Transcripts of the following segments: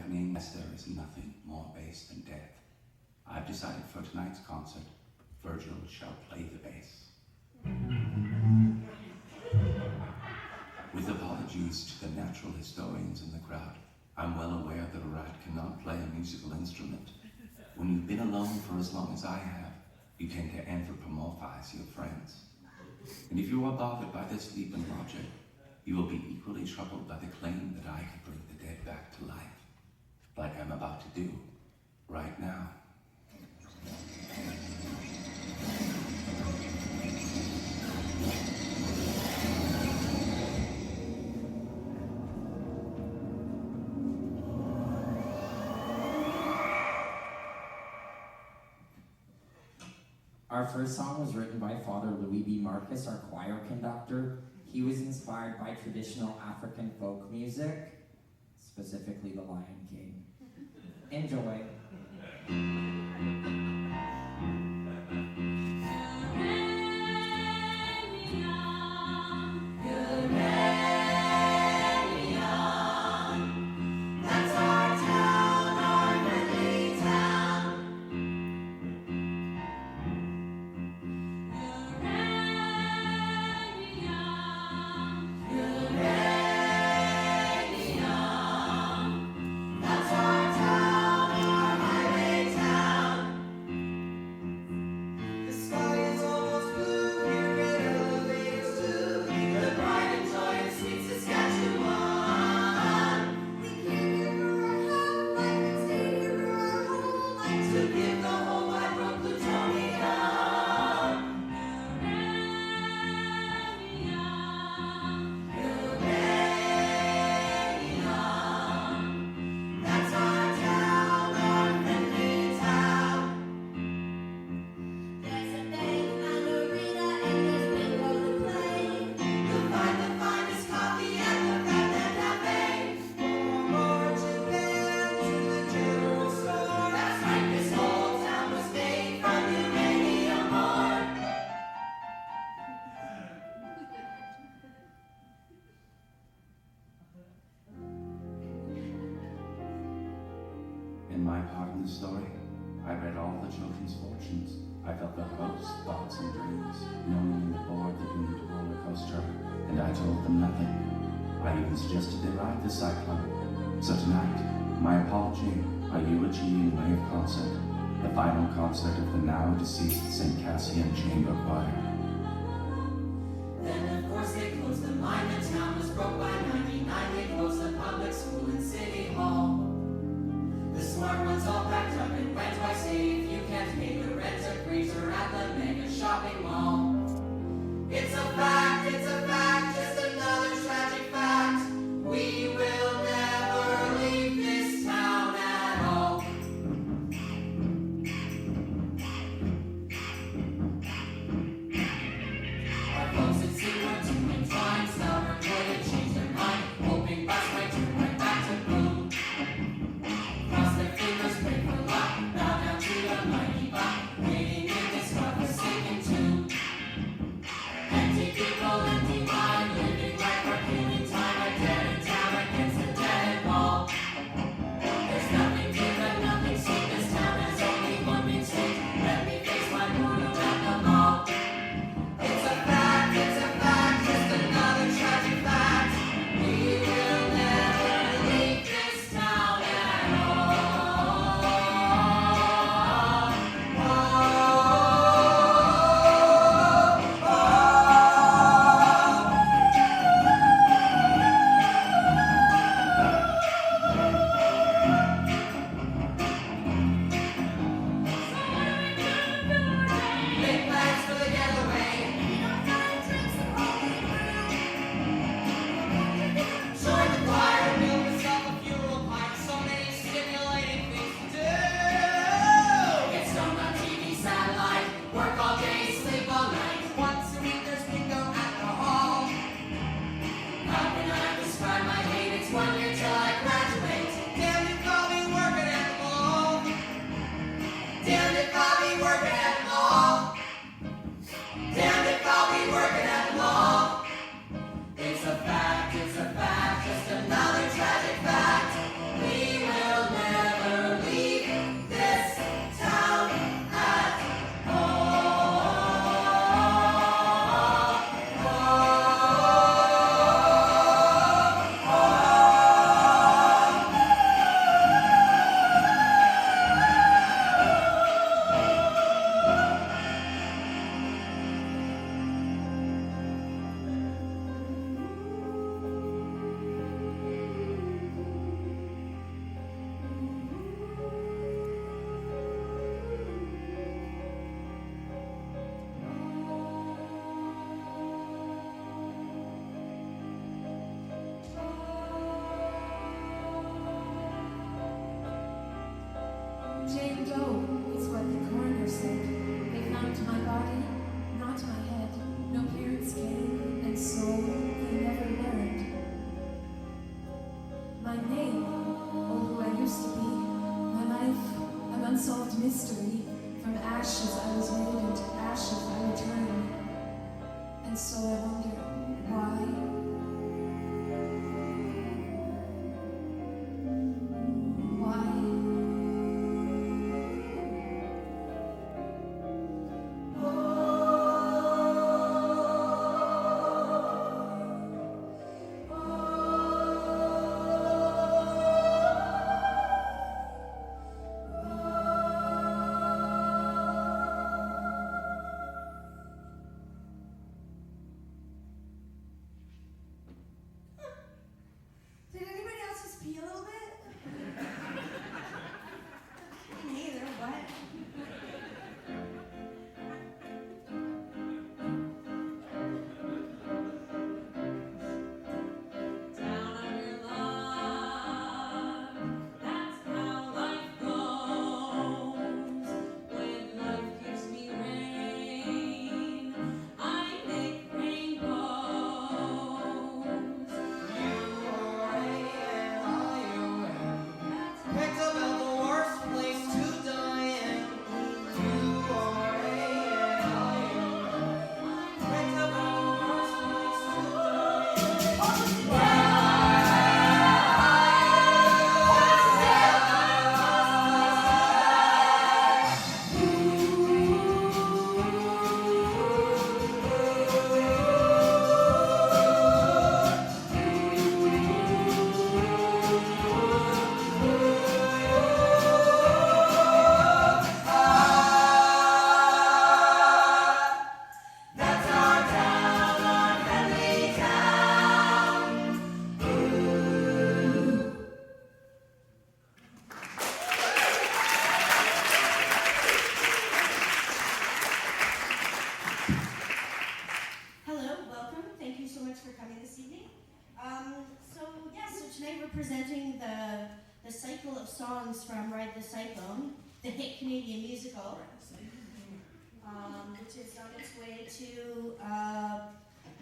reckoning, as there is nothing more base than death. I've decided for tonight's concert, Virgil shall play the bass. With apologies to the natural historians in the crowd, I'm well aware that a rat cannot play a musical instrument. When you've been alone for as long as I have, you tend to anthropomorphize your friends. And if you are bothered by this leap in logic, you will be equally troubled by the claim that I can bring the dead back to life, like I'm about to do right now. Our first song was written by Father Louis B. Marcus, our choir conductor. He was inspired by traditional African folk music, specifically The Lion King. Enjoy. In my part in the story, I read all the children's fortunes. I felt their hopes, thoughts, and dreams, knowing the board that you need a roller coaster, and I told them nothing. I even suggested they ride the Cyclone. So tonight, my apology, a eulogy in way of concert, the final concert of the now deceased St. Cassian Chamber Choir. Then of course they closed the mine, the town was broke by 99, they closed the public school and city hall. The smart ones all packed up and went twice a day. If you can't pay the rent, a greaser at the mega shopping mall. It's a fact, just another tragic fact. We will never leave this town at all. mystery. From ashes I was made, and to ashes I return. And so I wonder why. Did anybody else just pee a little bit? Me neither, what? Down on your luck, that's how life goes. When life gives me rain, I make rainbows. Picked about the worst place to die in. Picked about the worst place to die in. That's our town, our friendly town. Hello, welcome. Thank you so much for coming this evening. So tonight we're presenting the cycle of songs from Ride the Cyclone, the hit Canadian musical, which is on its way to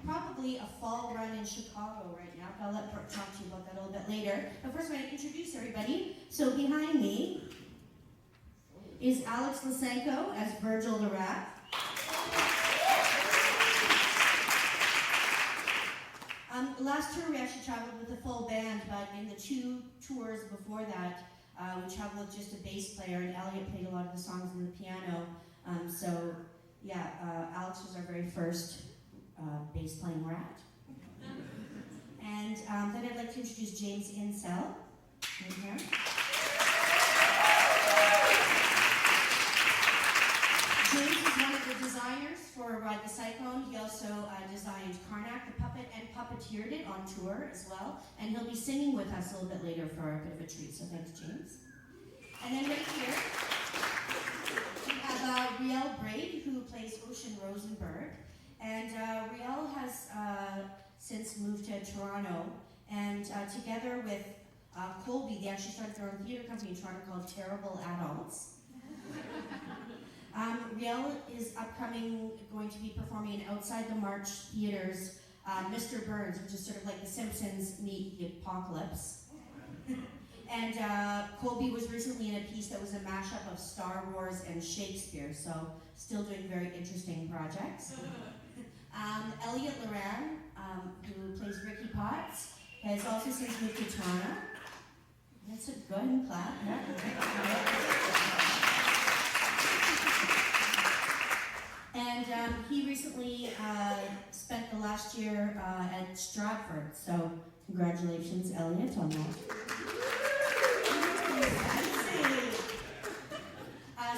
probably a fall run in Chicago right now. I'll let Brooke talk to you about that a little bit later. But first, I'm going to introduce everybody. So behind me is Alex Lysenko as Virgil the Rat. Last tour we actually traveled with a full band, but in the 2 tours before that, we traveled with just a bass player, and Elliot played a lot of the songs on the piano. Alex was our very first bass playing rat. And then I'd like to introduce James Insell, right here. James is one of the designers for Ride the Cyclone. He also designed Karnak the puppet and puppeteered it on tour as well. And he'll be singing with us a little bit later for a bit of a treat, so thanks, James. And then right here, we have Riel Braid, who plays Ocean Rosenberg. And Riel has since moved to Toronto, and together with Colby, they actually started their own theatre company in Toronto called Terrible Adults. Riel is going to be performing in Outside the March Theater's Mr. Burns, which is sort of like The Simpsons meet the apocalypse. And Colby was recently in a piece that was a mashup of Star Wars and Shakespeare, so still doing very interesting projects. Elliot Loran, who plays Ricky Potts, has also since moved to Toronto. That's a good clap. And he recently spent the last year at Stratford, so congratulations, Elliot, on that.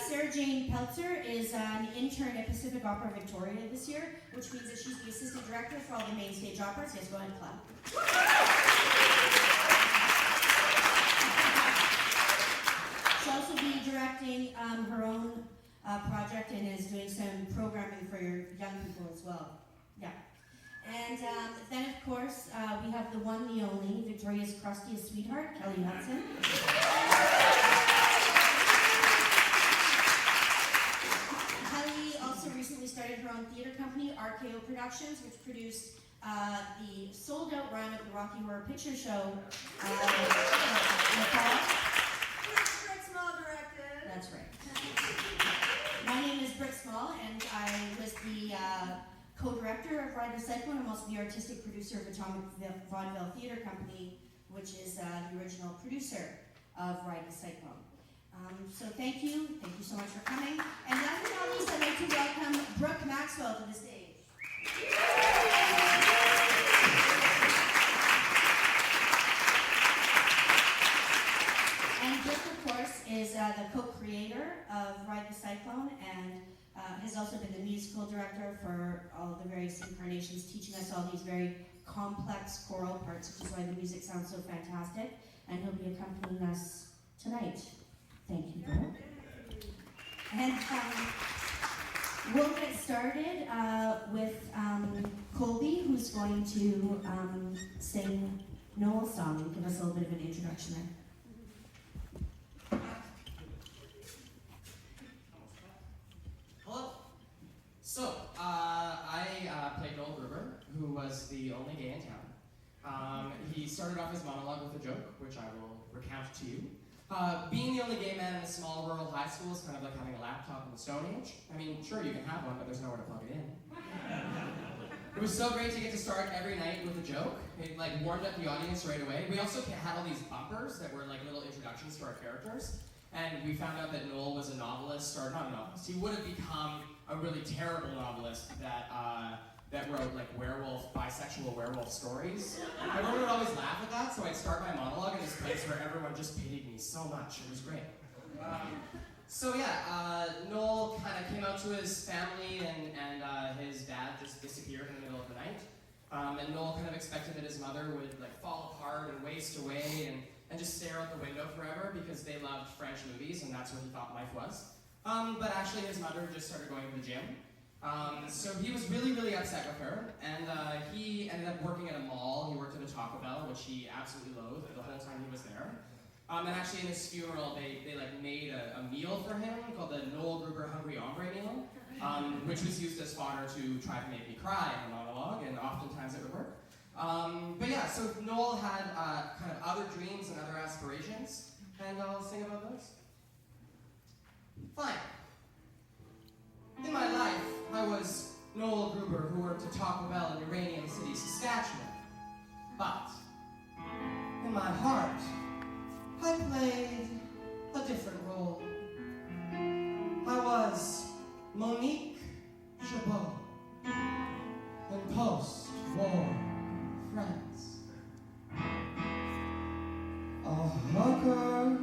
Sarah Jane Peltzer is an intern at Pacific Opera Victoria this year, which means that she's the assistant director for all the main stage operas. Yes, go ahead and clap. She'll also be directing her own project and is doing some programming for your young people as well. Yeah. And then, of course, we have the one, the only, Victoria's crustiest sweetheart, Kelly Hudson. Kelly also recently started her own theater company, RKO Productions, which produced the sold-out run of the Rocky Horror Picture Show in the fall. Rick Small directed. That's right. Vaudeville Theatre Company, which is the original producer of Ride the Cyclone. So thank you so much for coming. And last but not least, I'd like to welcome Brooke Maxwell to the stage. And Brooke, of course, is the co-creator of Ride the Cyclone and has also been the musical director for all the various incarnations, teaching us all these very complex choral parts, which is why the music sounds so fantastic. And he'll be accompanying us tonight. Thank you, Brooke. And we'll get started with Colby, who's going to sing Noel's song and give us a little bit of an introduction there. Hello. So, I played Noel Gruber, who was the only gay in town. He started off his monologue with a joke, which I will recount to you. Being the only gay man in a small rural high school is kind of like having a laptop in the Stone Age. I mean, sure, you can have one, but there's nowhere to plug it in. It was so great to get to start every night with a joke. It like warmed up the audience right away. We also had all these bumpers that were like little introductions to our characters. And we found out that Noel was a novelist, or not a novelist. He would have become a really terrible novelist that wrote like bisexual werewolf stories. Everyone would always laugh at that, so I'd start my monologue in this place where everyone just pitied me so much. It was great. Noel kind of came out to his family, and his dad just disappeared in the middle of the night. And Noel kind of expected that his mother would like fall apart and waste away and just stare out the window forever because they loved French movies and that's what he thought life was. But actually his mother just started going to the gym. So he was really, really upset with her, and he ended up working at a mall. He worked at a Taco Bell, which he absolutely loathed the whole time he was there. And actually in his funeral, they like made a meal for him called the Noel Gruber Hungry Hombre meal, which was used as fodder to try to make me cry in the monologue, and oftentimes it would work. So Noel had kind of other dreams and other aspirations, and I'll sing about those. Fine. In my life, I was Noel Gruber, who worked at Taco Bell in Uranium City, Saskatchewan. But in my heart, I played a different role. I was Monique Chabot in post-war France. A hooker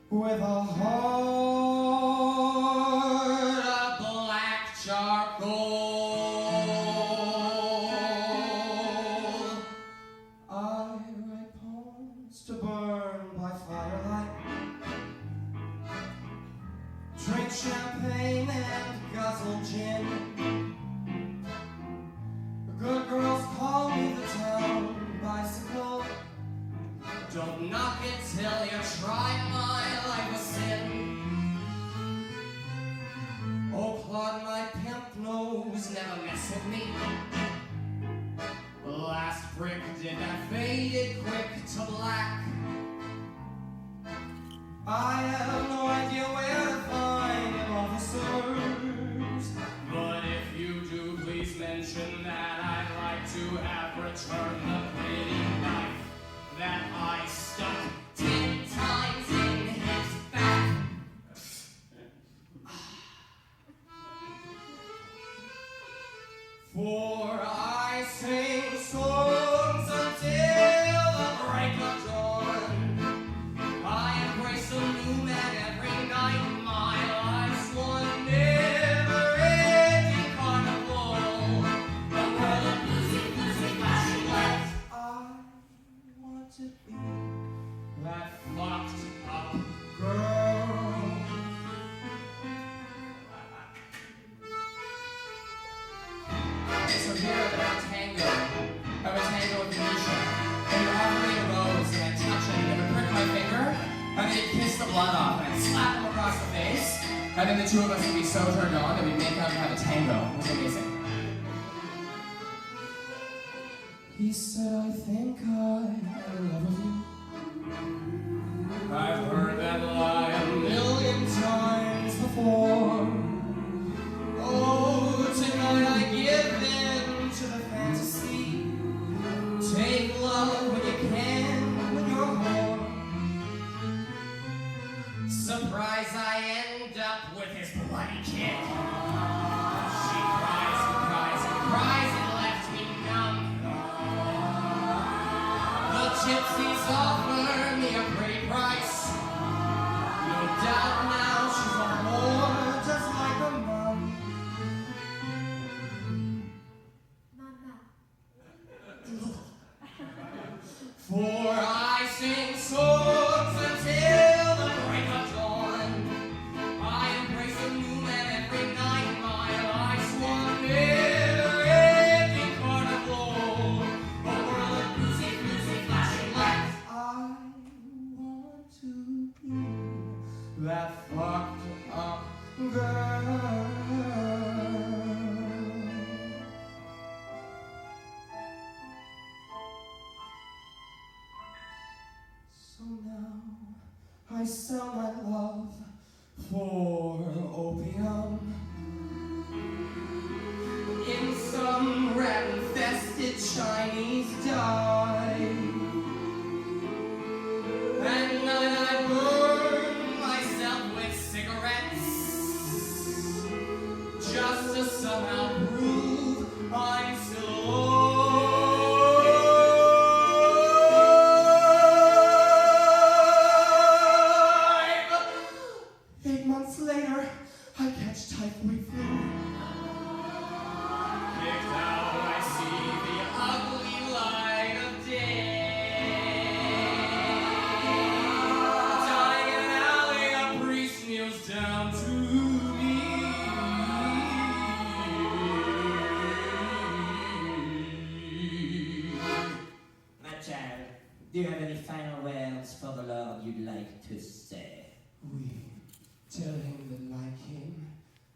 with a heart of black charcoal. I write poems to burn by firelight, drink champagne and guzzle gin. The good girls call me the town bicycle. Don't knock it till you try my life a sin. Oh, Claude, my pimp nose, never mess with me. The last brick did that faded quick to black. I have no idea where to find officers, but if you do, please mention that I'd like to have returned the pretty knife that I stuck 10 times in his back. For I sing songs until the break of dawn. I embrace a new man every night. My life's one never-ending carnival. A world of bluesy passion. I want to be that fucked up girl. So here at a tango with Misha, and you're offering a rose, and I touch it, and I prick my finger, and then kiss the blood off, and I slap him across the face, and then the two of us would be so turned on that we'd make out and have a tango. It was amazing. He said, I think I'm in love with you. I've heard that lie a million times before. Oh, tonight I give in to the fantasy. cries, I end up with his bloody kid. She cries and cries and cries and left me numb. The gypsies offer me a pretty price. No doubt now she's a whore, just like her mom. Mama. For I sing songs until the break of dawn. I embrace a new man every night. My life's one never-ending carnival. A world of boozy, bluesy, flashing lights. I want to be that fucked up girl. So now I sell my love for opium in some rat-infested Chinese dye. At night I burn myself with cigarettes just to somehow prove I'm still alive. 8 months later, I catch typhoid flu. Kicked out, I see the ugly light of day. Dying in an alley, a priest kneels down to me. My child, do you have any final words for the Lord you'd like to say? We tell him that like him,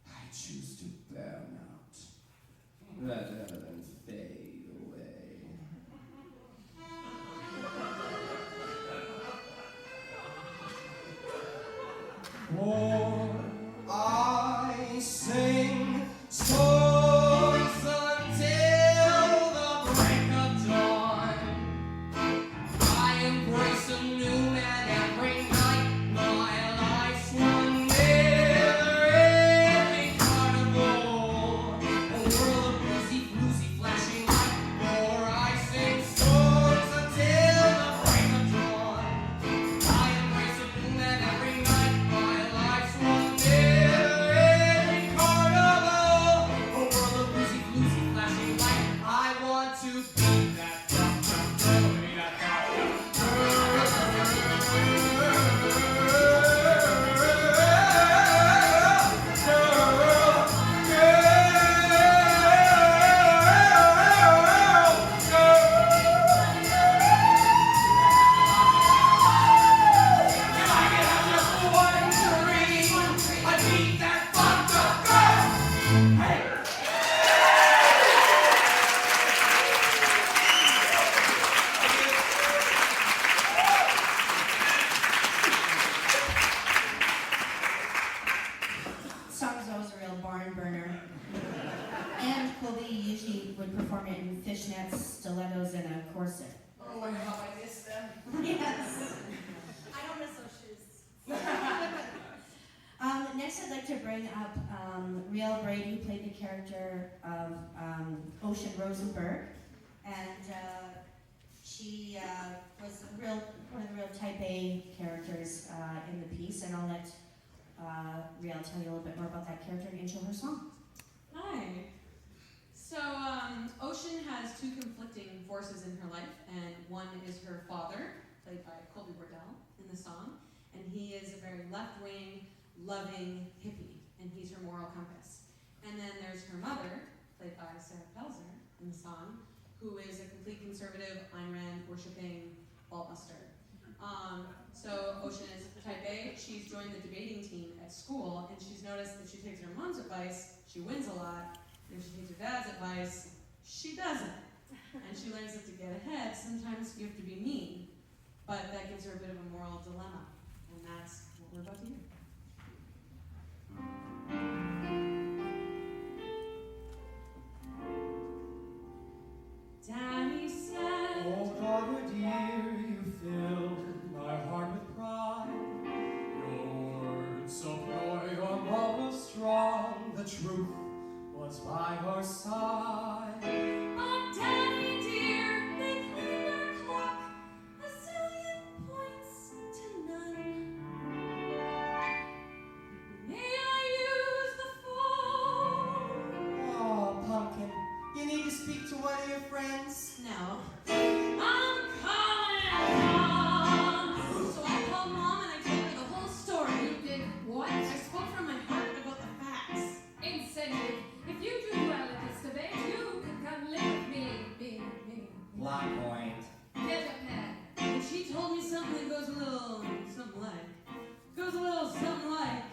I choose to burn out rather than fade away. For I sing songs until the break of dawn. I embrace a new man every night. My life's one never-ending carnival. A world of bluesy, bluesy, flashing light. For I sing songs until the break of dawn. I embrace a new man every night. My life's one never-ending carnival. A world of bluesy, bluesy, flashing light. I want to be that girl, be that Song's always a real barn burner. And Colby usually would perform it in fishnets, stilettos, and a corset. Oh my God, I miss them. Yes. I don't miss those shoes. Next, I'd like to bring up Riel Brady, who played the character of Ocean Rosenberg, and she was one of the real type A characters in the piece. And I'll let Riel tell you a little bit more about that character and intro her song. Hi. So, Ocean has two conflicting forces in her life, and one is her father, played by Colby Wardell in the song, and he is a very left-wing, loving hippie, and he's her moral compass. And then there's her mother, played by Sarah Pelzer in the song, who is a complete conservative, Ayn Rand-worshipping ballbuster. So Ocean is type A. She's joined the debating team at school, and she's noticed that she takes her mom's advice, she wins a lot. And if she takes her dad's advice, she doesn't. And she learns that to get ahead, sometimes you have to be mean. But that gives her a bit of a moral dilemma. And that's what we're about to hear. Daddy said, Oh, father dear, you fill my heart with pride. Your words so was by her side. Oh, Daddy dear, they cleaned our clock 1,000,000 points to none. May I use the phone? Oh, Pumpkin, you need to speak to one of your friends. No. I'm calling Mom. So I called Mom and I told her the whole story. You did what? I spoke from my heart about the facts. Incentive. If you do well at this debate, you can come live with me. Black Point. Get a pen. And she told me something that goes a little something like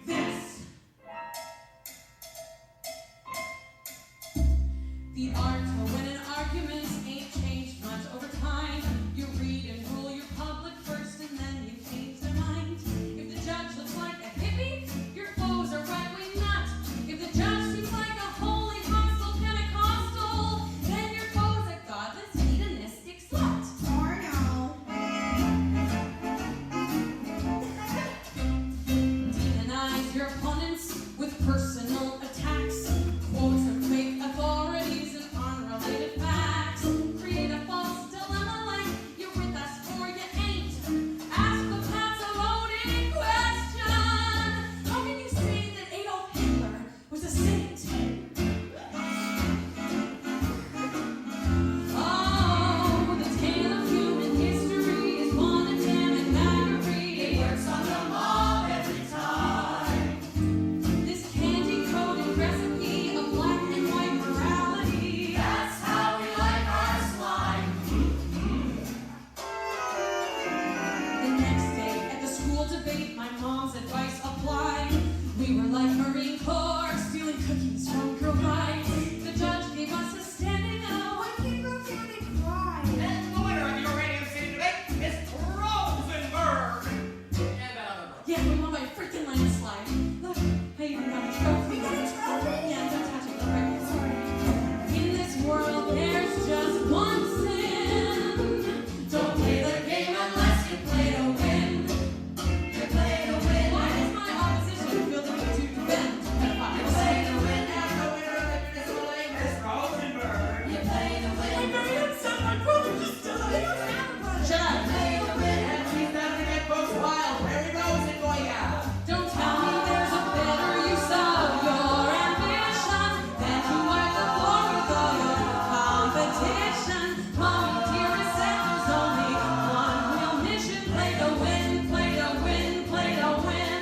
this. The art of winning arguments ain't changed much over time. You read and rule your public first and then you change their mind. If the judge looks like a hippie, your foes are right-wing nut. If the judge seems like a holy hostile Pentecostal, then your foes a godless hedonistic slut. Or no. Demonize your opponents with personal attacks, quotes from fake authorities and unrelated facts. Create a false dilemma like you're with us or you ain't. Ask the Pat's a loaded question. How can you say that Adolf Hitler was a saint? Oh, the tale of human history is one of damn Maggie. It works on the mob every time. This candy-coated recipe of black and white morality. That's how we like our slime. The next day at the school debate, my mom's advice applied. We were like Marine Corps, stealing cookies from girl brides. The judge gave us a standing O. Why can't girls down and cry? And the winner of your Radio City debate is Rosenberg. And that other girl. Yeah, we won by a freaking landslide. Look, I even got a trophy. We got a trophy? Yeah, don't touch it. Right, sorry. In this world, there's just one sin. Don't play the game unless you play to win. You play to win. Why does my opposition feel the need to defend pedophiles? You play to win. And the winner of the municipal debate is Rosenberg. You play to win. My brother just died. Shut up. Play to win. And she's not gonna get folks wild. Mary Rosen, boy, yeah. Don't tell me there's a better use of your ambition than to wipe the floor with all your competition. Mommy, dearest, said there's only one real mission. Play to win, play to win, play to win.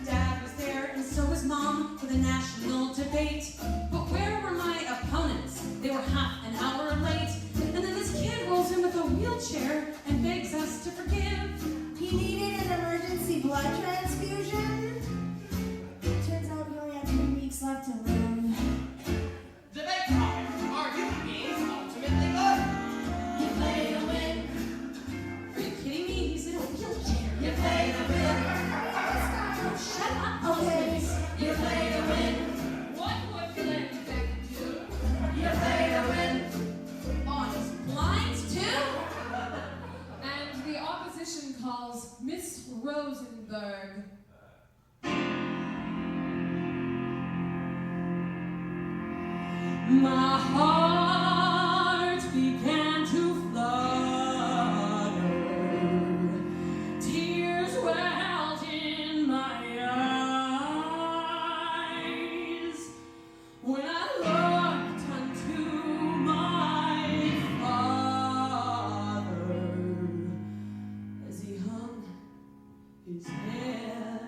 Dad was there and so was Mom for the national debate. But where were my opponents? They were half an hour late. And then this kid rolls in with a wheelchair and begs us to forgive. He needed an emergency blood transfusion. Turns out he only had 3 weeks left to live. Debate topic. Are human beings ultimately good? You play to win. Are you kidding me? He's in a wheelchair. You play to win. Shut up. Okay. You play to win. What would Glenn Beck do? You play to win. On his blinds too? And the opposition calls Miss Rosenberg. My heart began to flutter. Tears welled in my eyes when I looked unto my father as he hung his head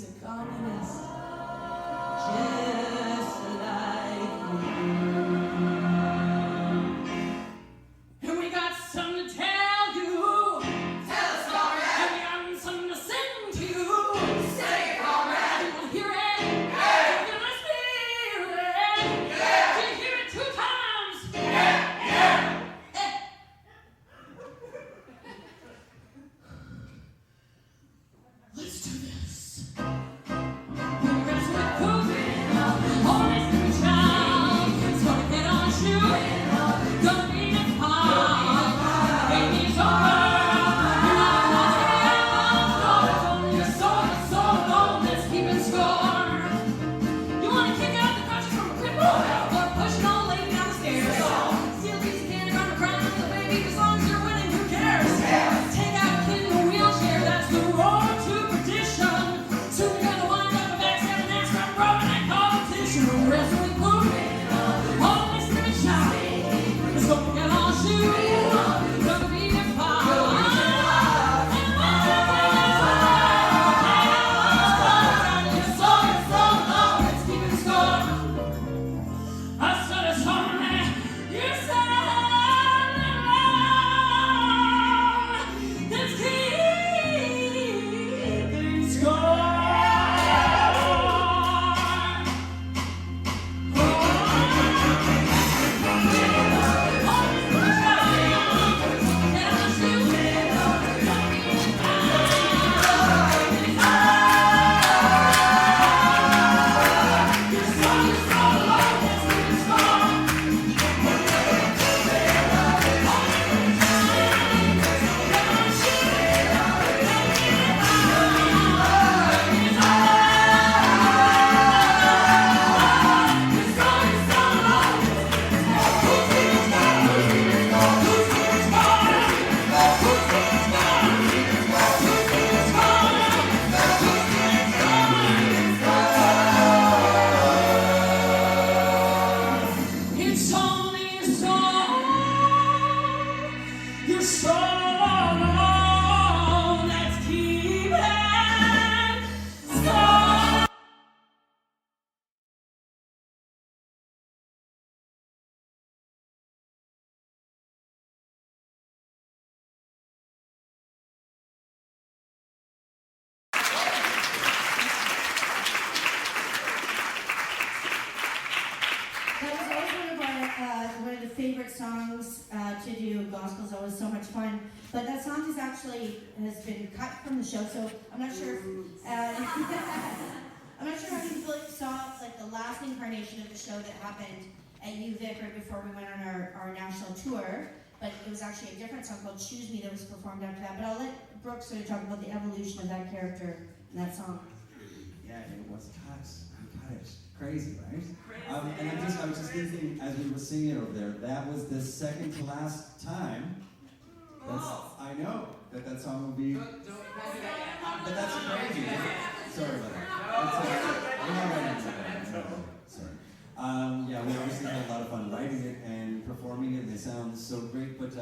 he's a communist, just like you. And we got something to tell you. Tell us, comrade. And we got something to sing to you. Sing it, comrade. You wanna hear it? Yeah. You wanna feel it? Yeah. Did you hear it 2 times? Yeah. Yeah. Let's do this. We're gonna prove it. Always new child. It's gonna get on you. Gonna be the pop. Baby's over. You're not gonna you're so long. Let's keep it score. You wanna kick out the country from a cripple? Or push an old lady down the stairs? Steal a piece of candy from the crown of the baby. As long as you're winning, who cares? Take out a kid in a wheelchair. That's the road to perdition. Soon you're gonna wind up a backstabbing ass from broken that competition. We're wrestling blue. Always living shy. It's gonna get on you. Gonna be a pop. And once again, you're so long. Let's keep it score. I said it's only you said let's keep it score. It's only a song. You're so long. Let's keep it score. That was always one of the favorite songs to do. Gospel's always so much fun. But that song has been cut from the show, so I'm not sure. I'm not sure how many people saw like the last incarnation of the show that happened at UVic right before we went on our national tour. But it was actually a different song called "Choose Me" that was performed after that. But I'll let Brooke sort of talk about the evolution of that character in that song. Yeah, it was cut. We cut it. Crazy, right? And I was just thinking as we were singing it over there, that was the second to last time. I know that song will be. But that's crazy. Sorry about that. Sorry. Yeah, we obviously had a lot of fun writing it and performing it. They sound so great. But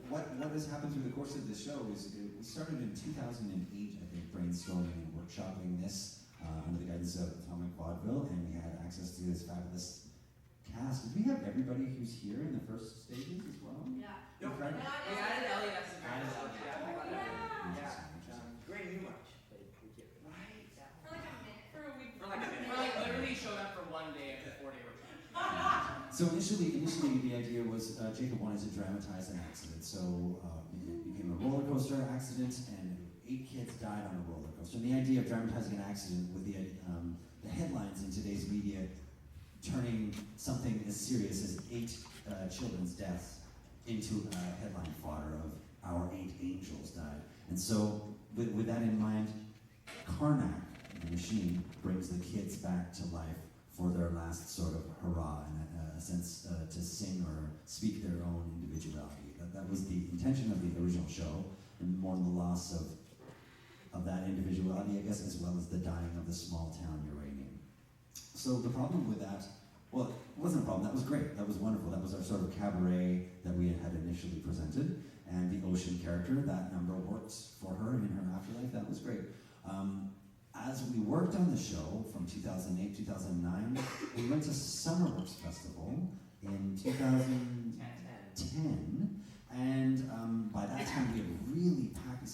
what has happened through the course of the show is we started in 2008, I think, brainstorming and workshopping this. Under the guidance of Atomic Vaudeville, and we had access to this fabulous cast. Did we have everybody who's here in the first stages as well? Yeah. Nope. Right? We added Elliot as the Great new much. Right? For a week. For like literally showed up for 1 day of the 4-day workshop. So initially, the idea was Jacob wanted to dramatize an accident. So it became a roller coaster accident, and 8 kids died on a roller coaster. And the idea of dramatizing an accident with the headlines in today's media turning something as serious as 8 children's deaths into headline fodder of our 8 angels died. And so with that in mind, Karnak, the machine, brings the kids back to life for their last sort of hurrah, in a sense to sing or speak their own individuality. That was the intention of the original show, and more the loss of that individuality, I guess, as well as the dying of the small town uranium. So the problem with that, well, it wasn't a problem, that was great, that was wonderful, that was our sort of cabaret that we had initially presented, and the ocean character, that number worked for her in her afterlife, that was great. as we worked on the show from 2008, 2009, we went to Summerworks Festival in 2010, and by that time we had really packed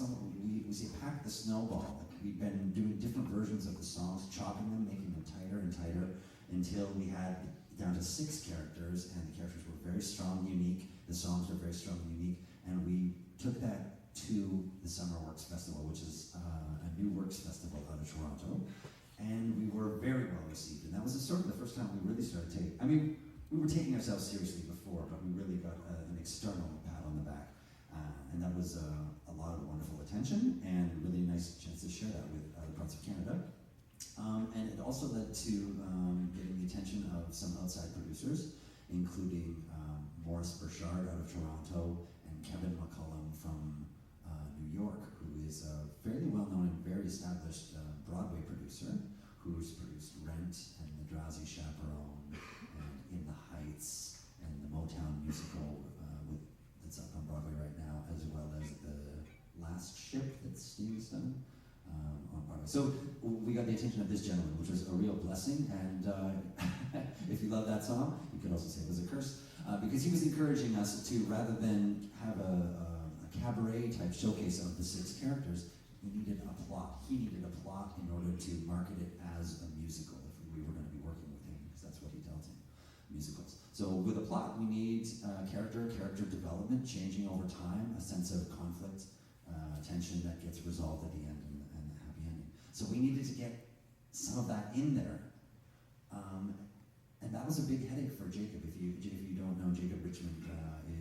packed the snowball. Like we'd been doing different versions of the songs, chopping them, making them tighter and tighter, until we had down to 6 characters, and the characters were very strong, unique. The songs were very strong and unique, and we took that to the Summerworks Festival, which is a new works festival out of Toronto, and we were very well received. And that was sort of the first time we really started taking. I mean, we were taking ourselves seriously before, but we really got an external pat on the back, and that was a lot of wonderful attention and really nice chance to share that with other parts of Canada. And it also led to getting the attention of some outside producers, including Maurice Burchard out of Toronto and Kevin McCullum from New York, who is a fairly well-known and very established Broadway producer who's produced Rent and The Drowsy Chaperone and In the Heights and the Motown musical that's up on Broadway right now, as well as The Last Ship that Steve's done on Broadway. So we got the attention of this gentleman, which was a real blessing, and if you love that song, you could also say it was a curse, because he was encouraging us to, rather than have a cabaret type showcase of the 6 characters, we needed a plot. He needed a plot in order to market it as a musical if we were going to be working with him, because that's what he dealt in, musicals. So with a plot, we need character development, changing over time, a sense of conflict, tension that gets resolved at the end, and the happy ending. So we needed to get some of that in there. And that was a big headache for Jacob. If you don't know, Jacob Richmond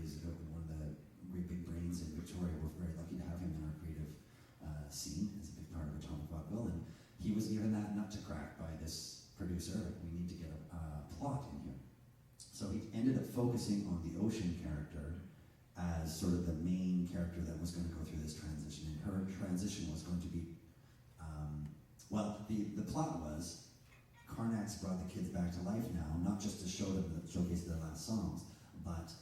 is one of the great big brains in Victoria. We're very lucky to have him in our creative scene as a big part of Atomic Vaudeville. And he was given that nut to crack by this producer. Like, we need to get a plot in here. So he ended up focusing on the Ocean character as sort of the main character that was going to go through this transition. And her transition was going to be, the plot was, Karnak's brought the kids back to life now, not just to showcase their last songs, but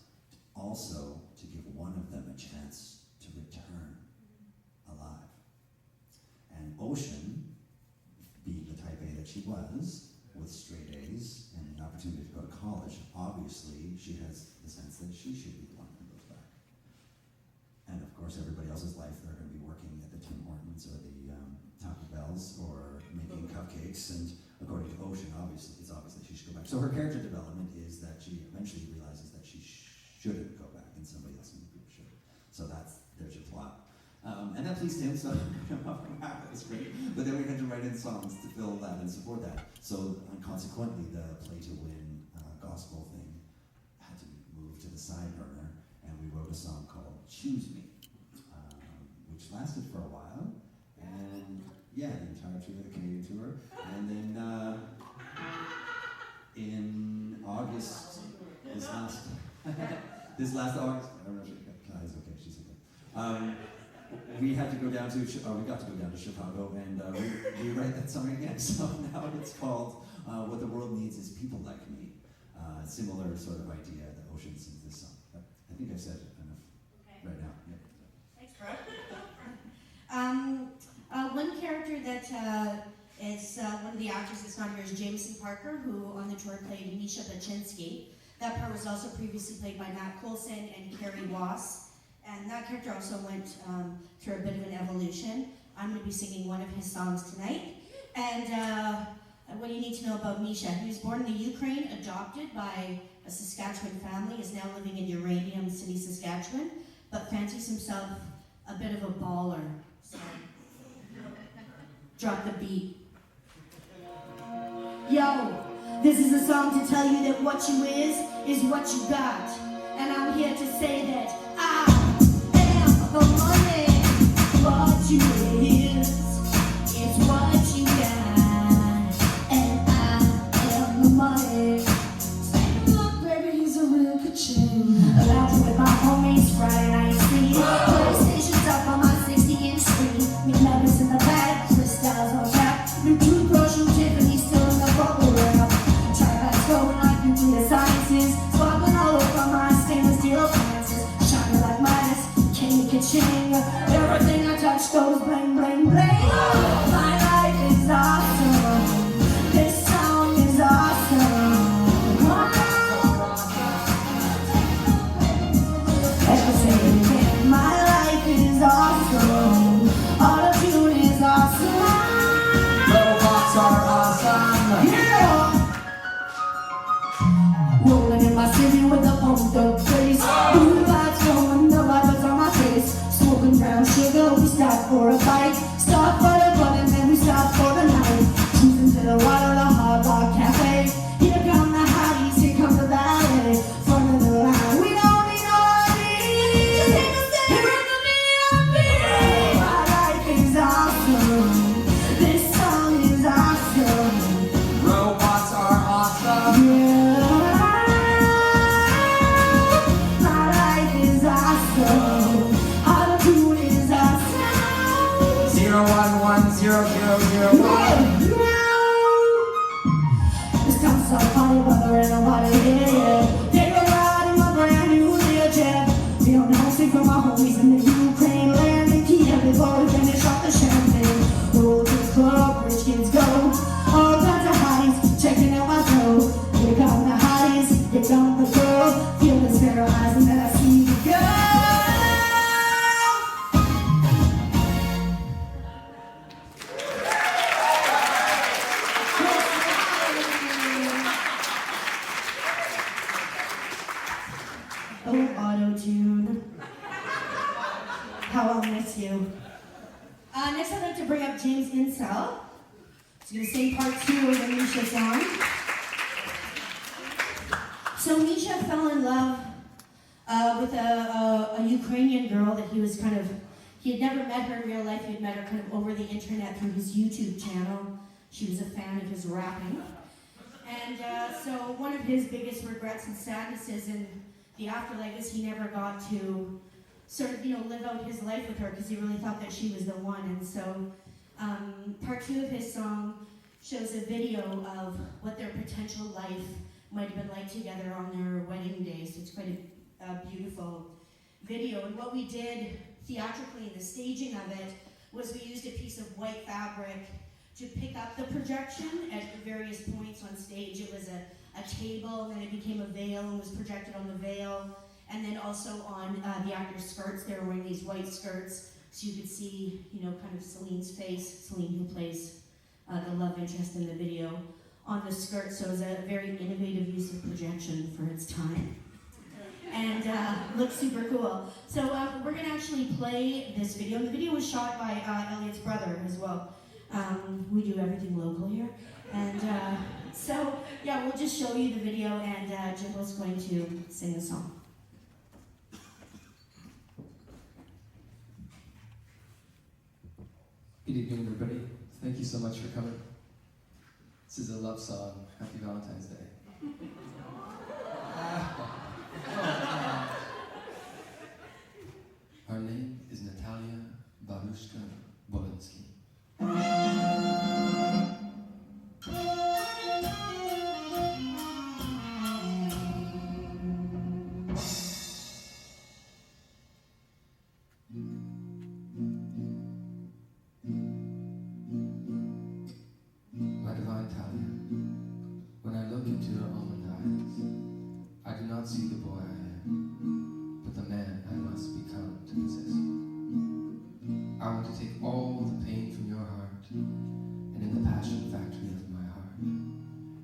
also to give one of them a chance to return alive. And Ocean, being the type A that she was, with straight A's and the opportunity to go to college, obviously she has the sense that she should be the one who goes back. And of course, everybody else's life, they're going to be working at the Tim Hortons or the Taco Bells or making cupcakes, and according to Ocean, it's obvious that she should go back. So her character development is that she eventually realizes that she shouldn't go back, and somebody else in the group should. So there's your plot. And that pleased him, so that was great. But then we had to write in songs to fill that and support that. So consequently, the Play to Win gospel thing had to be moved to the side burner, and we wrote a song called Choose Me, which lasted for a while. And yeah, the entire tour, the Canadian tour. And then in August, this last August, I don't know if Kai's okay, she's okay. We got to go down to Chicago and rewrite that song again. So now it's called What the World Needs Is People Like Me. Similar sort of idea that Ocean sings this song. But I think I've said enough right now. Yeah. Thanks, Brooke. One character that is one of the actors that's not here is Jameson Parker, who on the tour played Misha Baczynski. That part was also previously played by Matt Coulson and Carrie Wass. And that character also went through a bit of an evolution. I'm going to be singing one of his songs tonight. And what do you need to know about Misha? He was born in the Ukraine, adopted by a Saskatchewan family, is now living in Uranium City, Saskatchewan, but fancies himself a bit of a baller. So, drop the beat. Yo, this is a song to tell you that what you is what you got. And I'm here to say that I am the money. What you is what you got. And I am the money. Take a look, baby, he's a real ka-ching. Lounging with my homies, Friday night sleep. PlayStation's up on my 60-inch screen. Me nuggets in the back, crystals on tap. New toothbrush from Tiffany still in the bubble wrap. Tripods going like nuclear sciences. Sparkling all over my stainless steel appliances. Shining like Midas, king ka-ching. Everything I touch goes bang. Marcel. He's going to sing part 2 of the Misha song. So Misha fell in love with a Ukrainian girl that he had never met her in real life. He had met her kind of over the internet through his YouTube channel. She was a fan of his rapping. And so one of his biggest regrets and sadnesses in the afterlife is he never got to sort of, live out his life with her because he really thought that she was the one. And so part 2 of his song shows a video of what their potential life might have been like together on their wedding day. So it's quite a beautiful video. And what we did theatrically in the staging of it was we used a piece of white fabric to pick up the projection at various points on stage. It was a table, and then it became a veil and was projected on the veil. And then also on the actors' skirts, they were wearing these white skirts, so you could see, kind of Celine's face, Celine who plays the love interest in the video, on the skirt. So it was a very innovative use of projection for its time. And looked super cool. So we're gonna actually play this video. And the video was shot by Elliot's brother as well. We do everything local here. And so, yeah, we'll just show you the video, and Jimbo's going to sing the song. Good evening, everybody. Thank you so much for coming. This is a love song. Happy Valentine's Day. Our name is Natalia Barushka Bolinsky. My divine Talia, when I look into your almond eyes, I do not see the boy I am, but the man I must become to possess you. I want to take all the pain from your heart, and in the passion factory of my heart,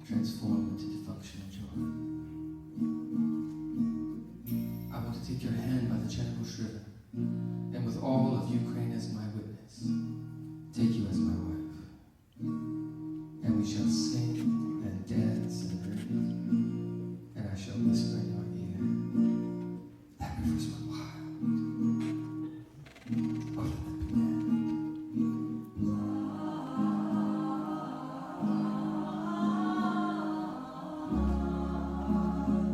transform it into functional joy. I want to take your hand by the Chernobyl River, and with all of Ukraine as my witness, take you as my wife. And we shall sing and dance and drink, and I shall whisper in your ear, that rivers run wild. Oh, let that be man.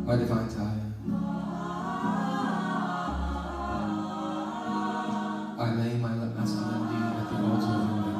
My divine Talia, I lay my masculinity at the altar of your maiden.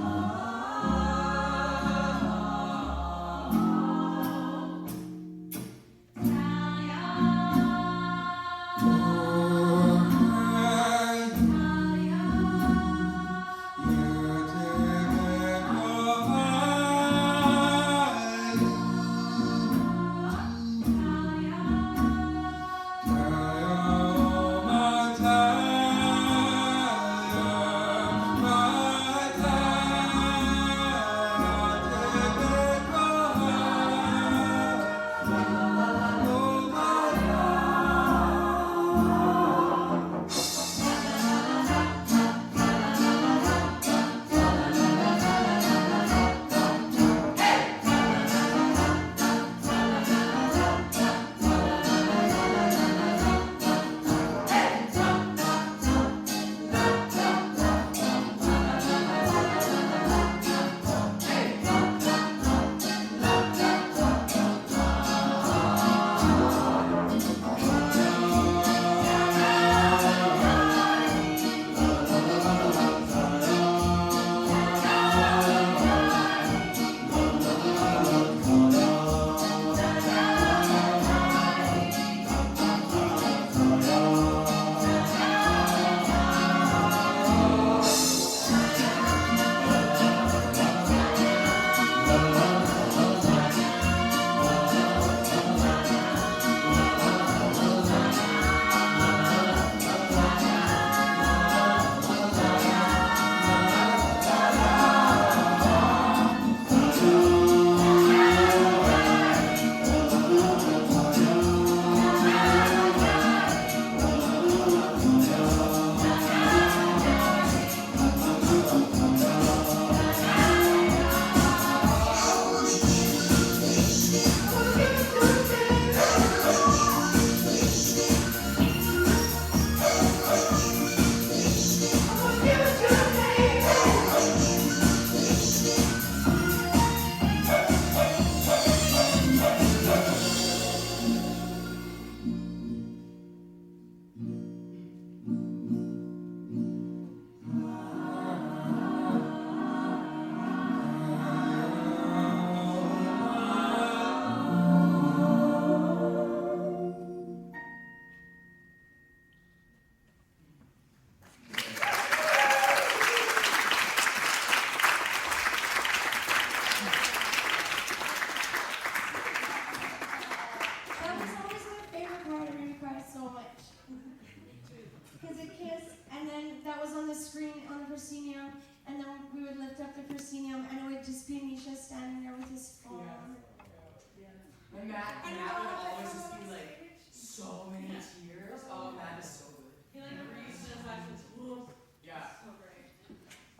Matt would always just be like, so many tears. Oh, Matt is so good. He like reads his actions. Whoa. Yeah. So great.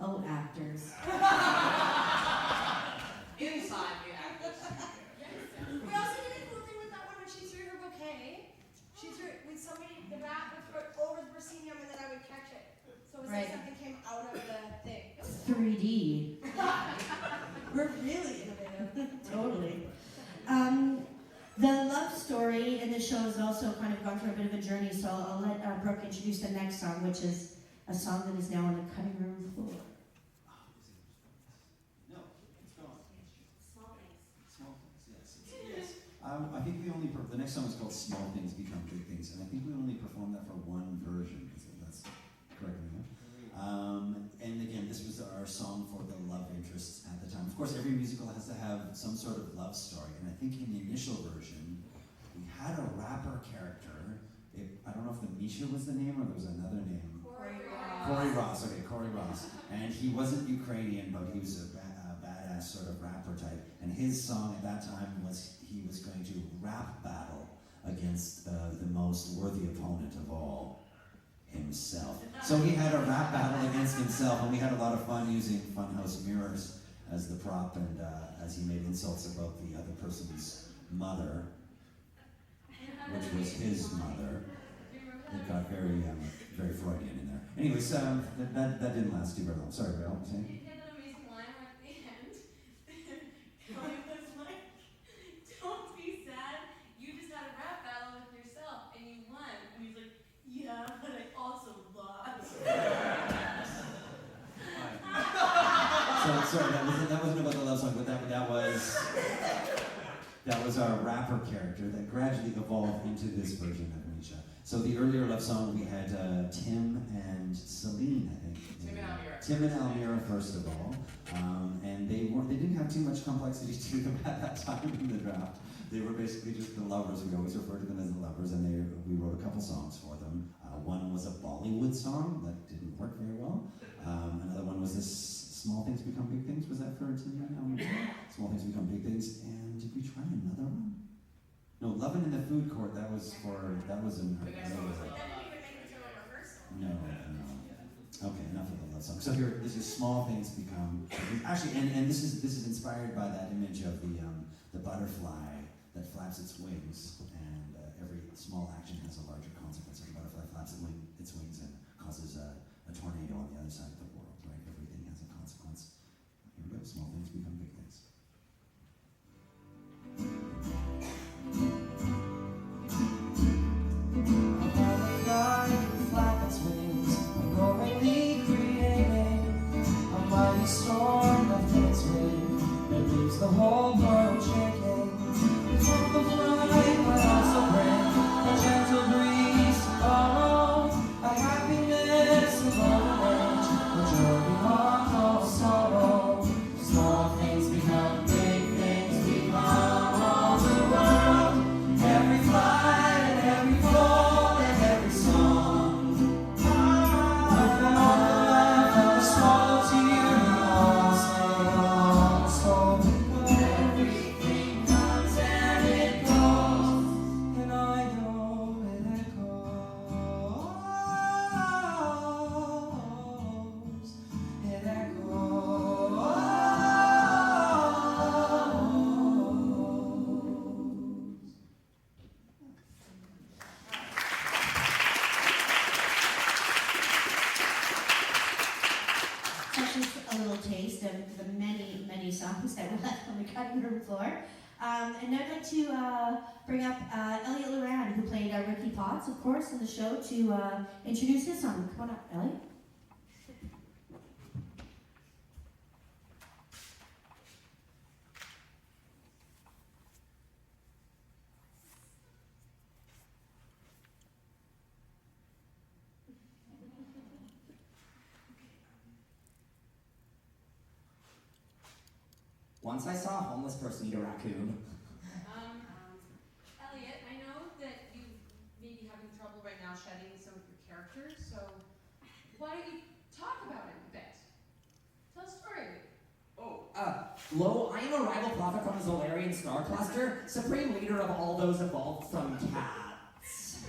Oh, actors. Inside the actors. We also did a cool thing with that one when she threw her bouquet. She threw it with somebody, the bat would throw it over the proscenium and then I would catch it. So it was Right. like something came out of the thing. It was 3D. We're really innovative. Totally. The love story in the show has also kind of gone through a bit of a journey, so I'll let Brooke introduce the next song, which is a song that is now on the cutting room floor. No, it's gone. Small things. Small things, yes. I think the next song is called Small Things Become Big Things, and I think we only performed that for one version, if that's correct. And again, this was our song for the love interests at the time. Of course, every musical has to have some sort of love story, and I think in the initial version, we had a rapper character. I don't know if the Misha was the name or there was another name. Corey Ross, okay, Corey Ross. And he wasn't Ukrainian, but he was a badass sort of rapper type. And his song at that time was he was going to rap battle against the most worthy opponent of all, himself. So he had a rap battle against himself, and we had a lot of fun using funhouse mirrors as the prop, and as he made insults about the other person's mother, which was his mother. It got very Freudian in there. Anyways, that didn't last too very long. Sorry, Rael, what were you saying? He had that amazing line right at the end. Going was like, don't be sad, you just had a rap battle with yourself and you won. And he's like, yeah, but I also lost. So sorry, that wasn't about the love song, but that was our rapper character that gradually evolved into this version of Misha. So the earlier love song we had Tim and Celine, I think. Tim and Almira. Tim and Almira, first of all, and they didn't have too much complexity to them at that time in the draft. They were basically just the lovers. We always refer to them as the lovers, and we wrote a couple songs for them. One was a Bollywood song that didn't work very well. Another one was this Small Things Become Big Things. Was that for Tim and Almira? Small Things Become Big Things. And did we try another one? No, Lovin' in the Food Court. That was in. That didn't even make it to a rehearsal. No. Okay, enough of the love song. So here, this is Small Things Become. Actually, and this is inspired by that image of the butterfly that flaps its wings, and every small action has a larger consequence. The butterfly flaps its wings and causes a tornado on the other side of the world. Right? Everything has a consequence. Here we go. Small things become big things. Flap its wings, unknowingly creating a mighty storm that takes wing and leaves the whole world shaking. From the flight might also bring a gentle breeze to borrow, a happiness above the range, a joy beyond all sorrow. Small things become big things, we come all the world. Every flight and every fall and every song. All the laugh and the small tear, we all sing along. So everything comes and it goes, and I know it echoes. It echoes. That's just a little taste of the many, many songs that we left on the cutting room floor. And I'd like to bring up Elliot Loran, who played Ricky Potts, of course, in the show, to introduce his song. Come on up, Elliot. Once I saw a homeless person eat a raccoon. Elliot, I know that you may be having trouble right now shedding some of your characters, so why don't you talk about it a bit? Tell a story. Oh, Lo, I am a rival prophet from the Zolarian star cluster, supreme leader of all those evolved from cats.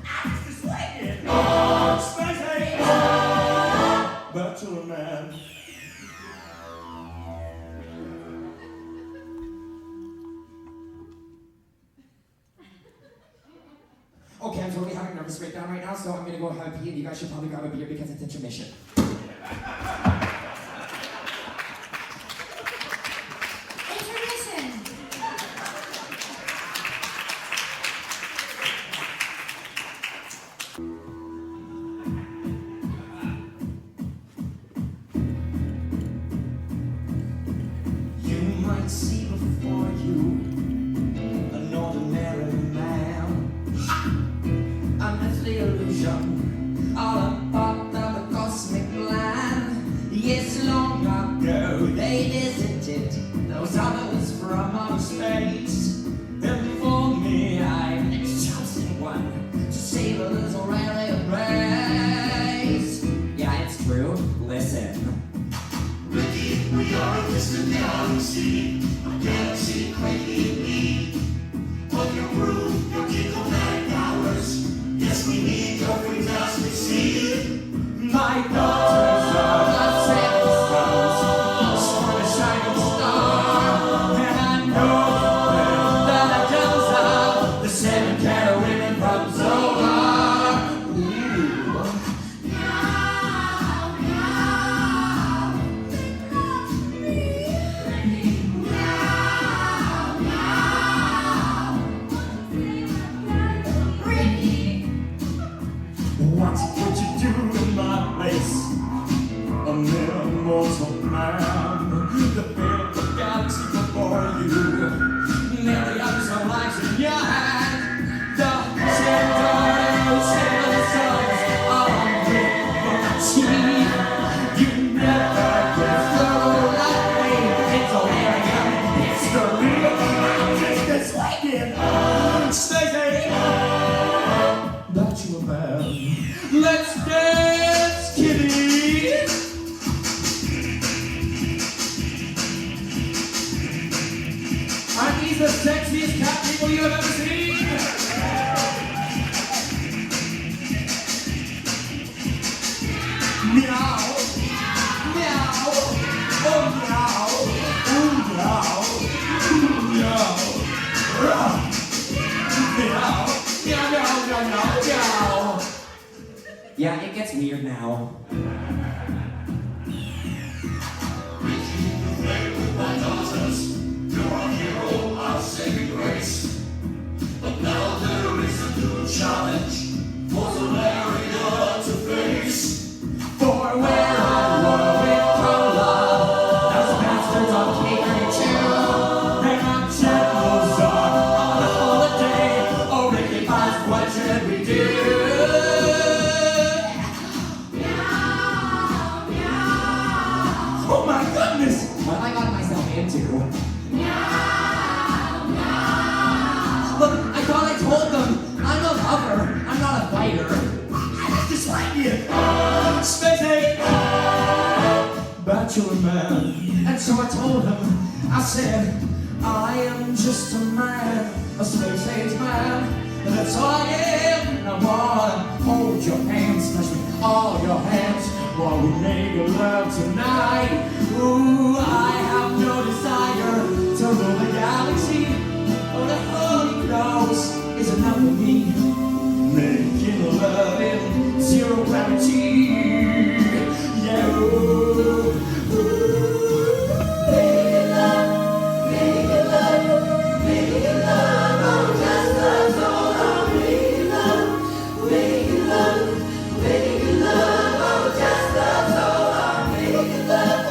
I'm just waiting! Spicy! Bachelor man. Okay, I'm totally having a nervous breakdown right now, so I'm gonna go have a pee, and you guys should probably grab a beer because it's intermission. Intermission! You might see before you an ordinary man. I'm just the illusion, all a part of a cosmic plan. Yes, long ago they visited those others from outer space. And before me, I'm the chosen one to save a little rare race. Yeah, it's true. Listen. Ricky, we are a distant galaxy, a galaxy quaking me. On your groove, your diplomatic powers. Yes, we need your fantastic seed. My daughters are the seven stars, for a shining star. And I know that the devils are the seven cattle women from Zohar. Ooh. What would you do in my place? A mere mortal man. The fate of the galaxy before you. Nearly others are lives in your hand. The seven daughters, seven sons of liberty. You never get through like me. It's American history. I'm just a swinging, Stacey. Bachelor man. Let's dance, kitty. Aren't these the sexiest cat people you have ever seen? Meow. Meow. Oh, meow. Oh, meow. Meow. Ruh. Meow. Meow, meow, meow, meow, meow. Yeah, it gets weird now. My daughters, you're a hero of saving grace. But now there is a new challenge for Zolaria to face. For where I war with cola, those bastards on cake and chill. And our generals are on a holiday. Oh, Ricky Paz, what should we do? Oh my goodness! What have I got myself into? Look, I thought I told them I'm a lover, I'm not a fighter. I'm just like you. Spacey! Bachelor man. And so I told him, I said, I am just a man, a space age man. And that's all I am. And I wanna hold your hands, touch me all your hands while we make love tonight. Ooh, I have no desire to rule the galaxy. Oh, the Holy Ghost is enough for me. Making love in zero gravity. Yeah, ooh, Making love, making love, making love, oh, just the soul of making love, making love, making love, oh, just the soul of making love,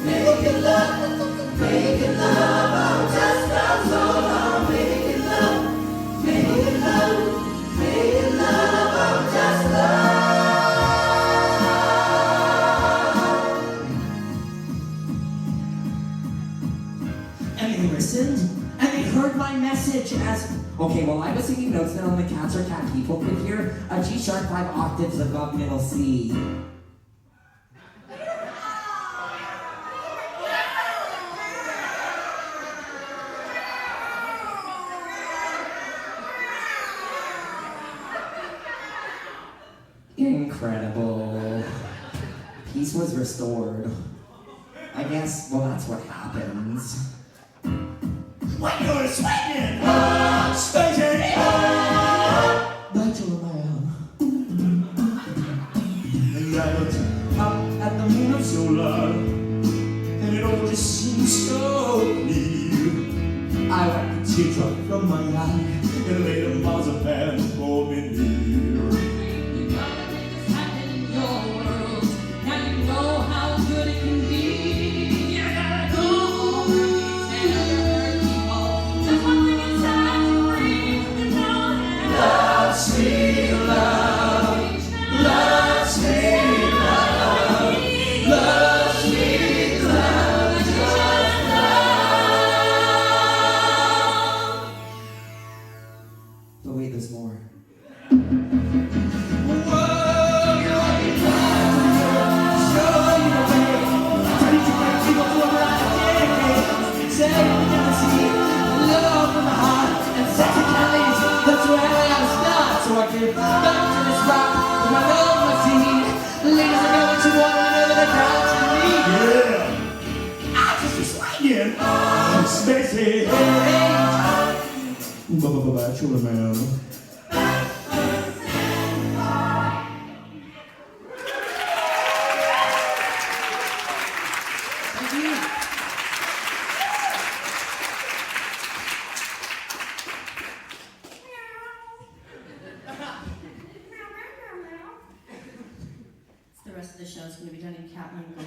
making love, making love, oh, just the soul of making love, making love, making love, oh, just the. and they listened, and they heard my message as, okay, well, I was singing notes that only cats or cat people could hear, a G sharp 5 octaves above middle C. incredible. Peace was restored. I guess, well, that's what happens. When you're swinging, spacing, But you're a man. and I looked up at the moon of solar, and it all just seems so clear. I wiped the teardrop from my eye, and laid a marzipan for me near. You gotta make this happen in your world. Now you know how good it can be. You gotta go home and tell your people there's something inside you breathe with no hand. Love, sweet love, love, sweet love, love, sweet love, just love. But wait, there's more. Spacey, bachelor man. The rest of the show is going to be done in cat language.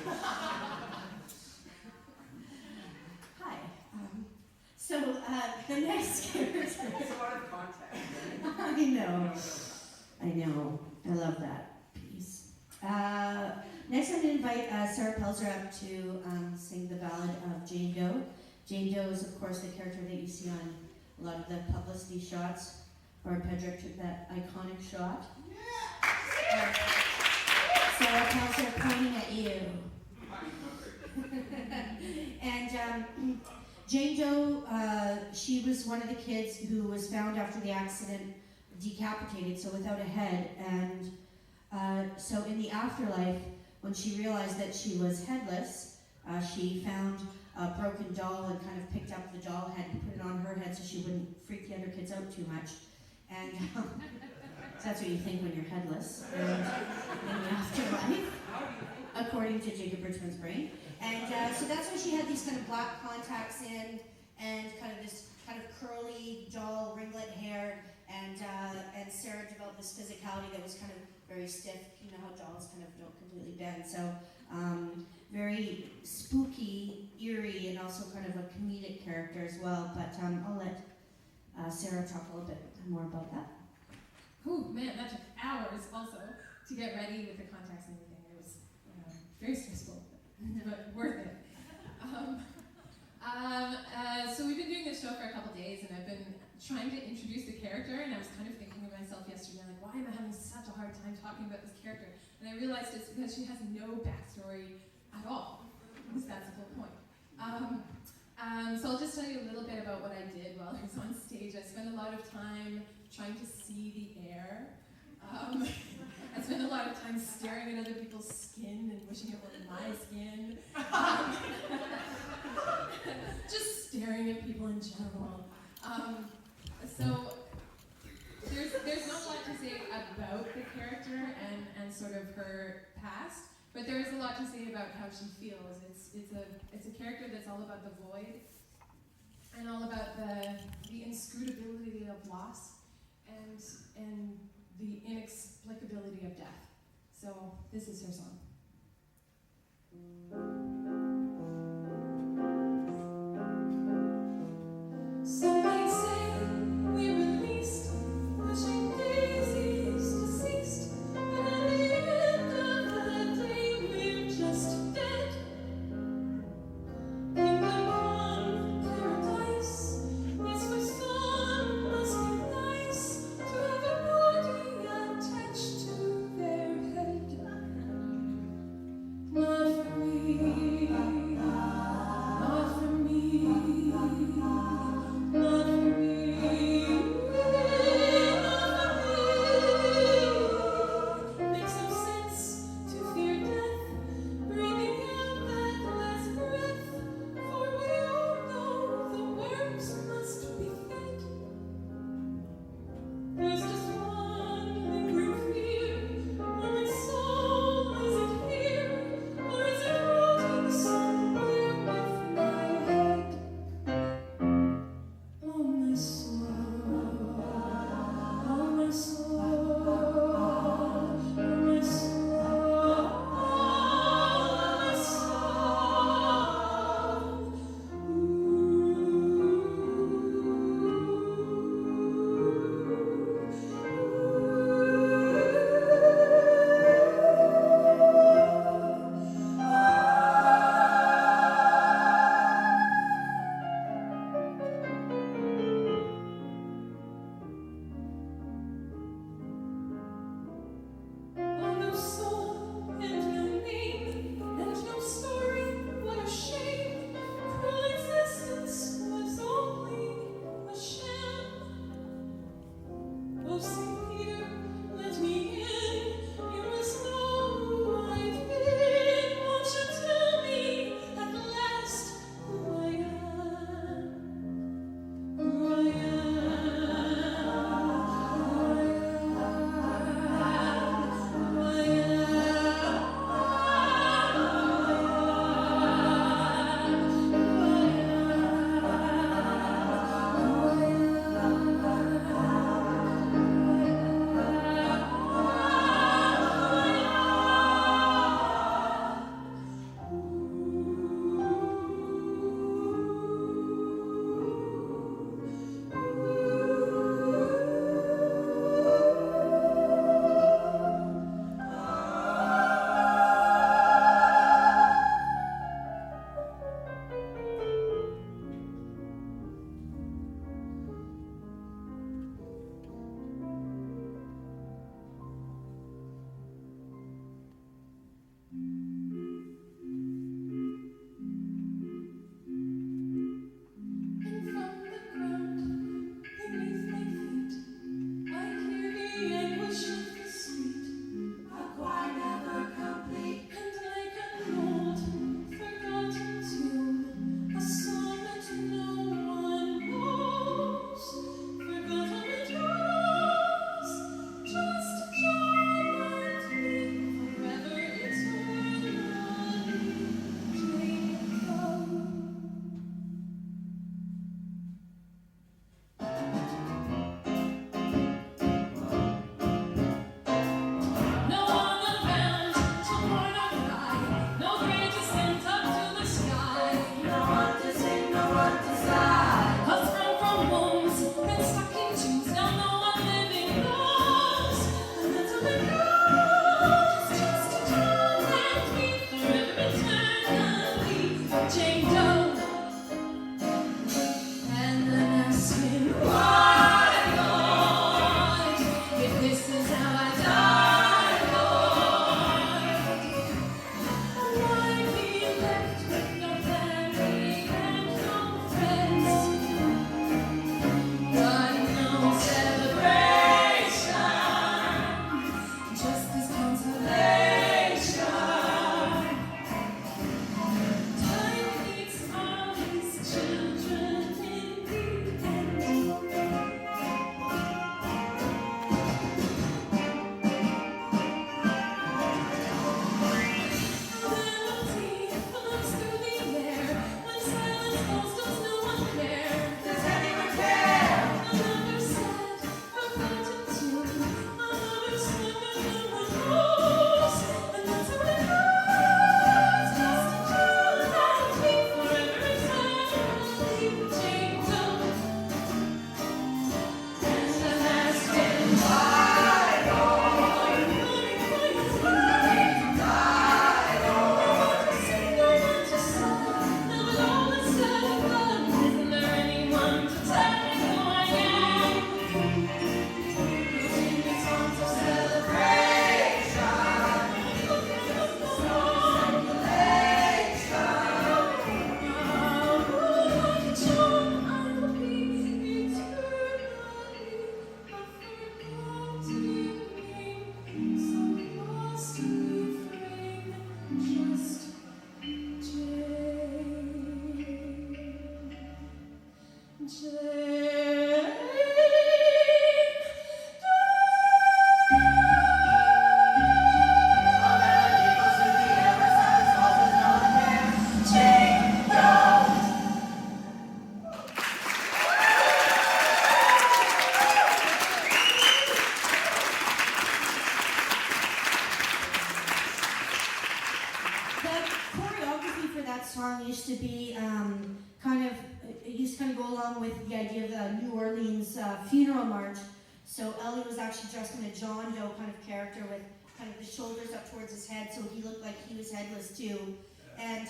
Hi. So the next character. It's a lot of context. I know. I love that piece. Next, I'm going to invite Sarah Pelzer up to sing the ballad of Jane Doe. Jane Doe is, of course, the character that you see on a lot of the publicity shots. Barb Pedrick took that iconic shot. Sarah Pelzer pointing at you. And Jane Doe, she was one of the kids who was found after the accident decapitated, so without a head. And so in the afterlife, when she realized that she was headless, she found a broken doll and kind of picked up the doll head and put it on her head so she wouldn't freak the other kids out too much. And so that's what you think when you're headless in the afterlife, according to Jacob Richmond's brain. And so that's why she had these kind of black contacts in and kind of this kind of curly doll ringlet hair. And Sarah developed this physicality that was kind of very stiff. You know how dolls kind of don't completely bend. So very spooky, eerie, and also kind of a comedic character as well. But I'll let Sarah talk a little bit more about that. Oh man, that took hours also to get ready with the contacts and everything. It was very stressful, but worth it. So we've been doing this show for a couple days, and I've been trying to introduce the character, and I was kind of thinking of myself yesterday, like, why am I having such a hard time talking about this character? And I realized it's because she has no backstory at all. At least that's the whole point. So I'll just tell you a little bit about what I did while I was on stage. I spent a lot of time trying to see the air. I spent a lot of time staring at other people's skin and wishing it was my skin. Just staring at people in general. So there's not a lot to say about the character and sort of her past, but there is a lot to say about how she feels. It's a character that's all about the void and all about the inscrutability of loss and the inexplicability of death. So this is her song. Some might say we released, wishing daisies deceased, and at the end of the day we're just dead. Kingdom come, paradise, yes for some must be nice to have a body attached to their head. Not for me. just kind of go along with the idea of the New Orleans funeral march. So Ellie was actually dressed in a John Doe kind of character with kind of the shoulders up towards his head, so he looked like he was headless too. And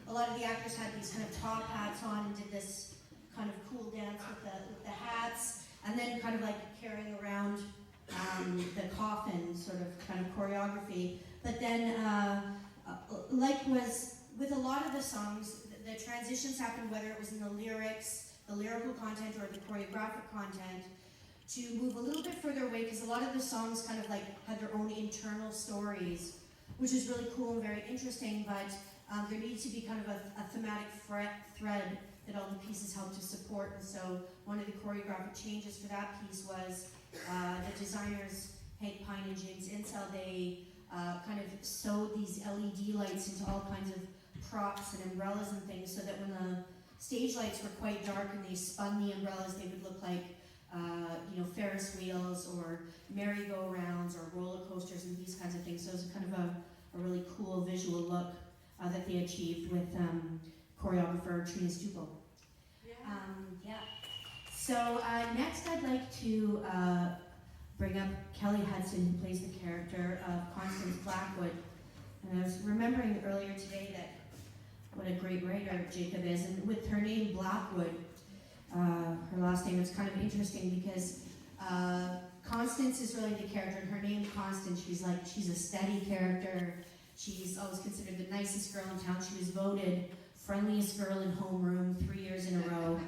a lot of the actors had these kind of top hats on and did this kind of cool dance with the hats, and then kind of like carrying around the coffin sort of kind of choreography. But then, like was with a lot of the songs, the transitions happened, whether it was in the lyrics, the lyrical content, or the choreographic content, to move a little bit further away, because a lot of the songs kind of like had their own internal stories, which is really cool and very interesting, but there needs to be kind of a thematic thread that all the pieces help to support. And so one of the choreographic changes for that piece was the designers, Hank Pine and James Insel, they kind of sewed these LED lights into all kinds of props and umbrellas and things, so that when the stage lights were quite dark and they spun the umbrellas, they would look like Ferris wheels or merry-go-rounds or roller coasters and these kinds of things. So it was kind of a really cool visual look that they achieved with choreographer Trina Stupel. Yeah. So next I'd like to bring up Kelly Hudson, who plays the character of Constance Blackwood. And I was remembering earlier today that what a great writer Jacob is, and with her name Blackwood, her last name, is kind of interesting because Constance is really the character, and her name Constance, she's a steady character. She's always considered the nicest girl in town. She was voted friendliest girl in homeroom 3 years in a row.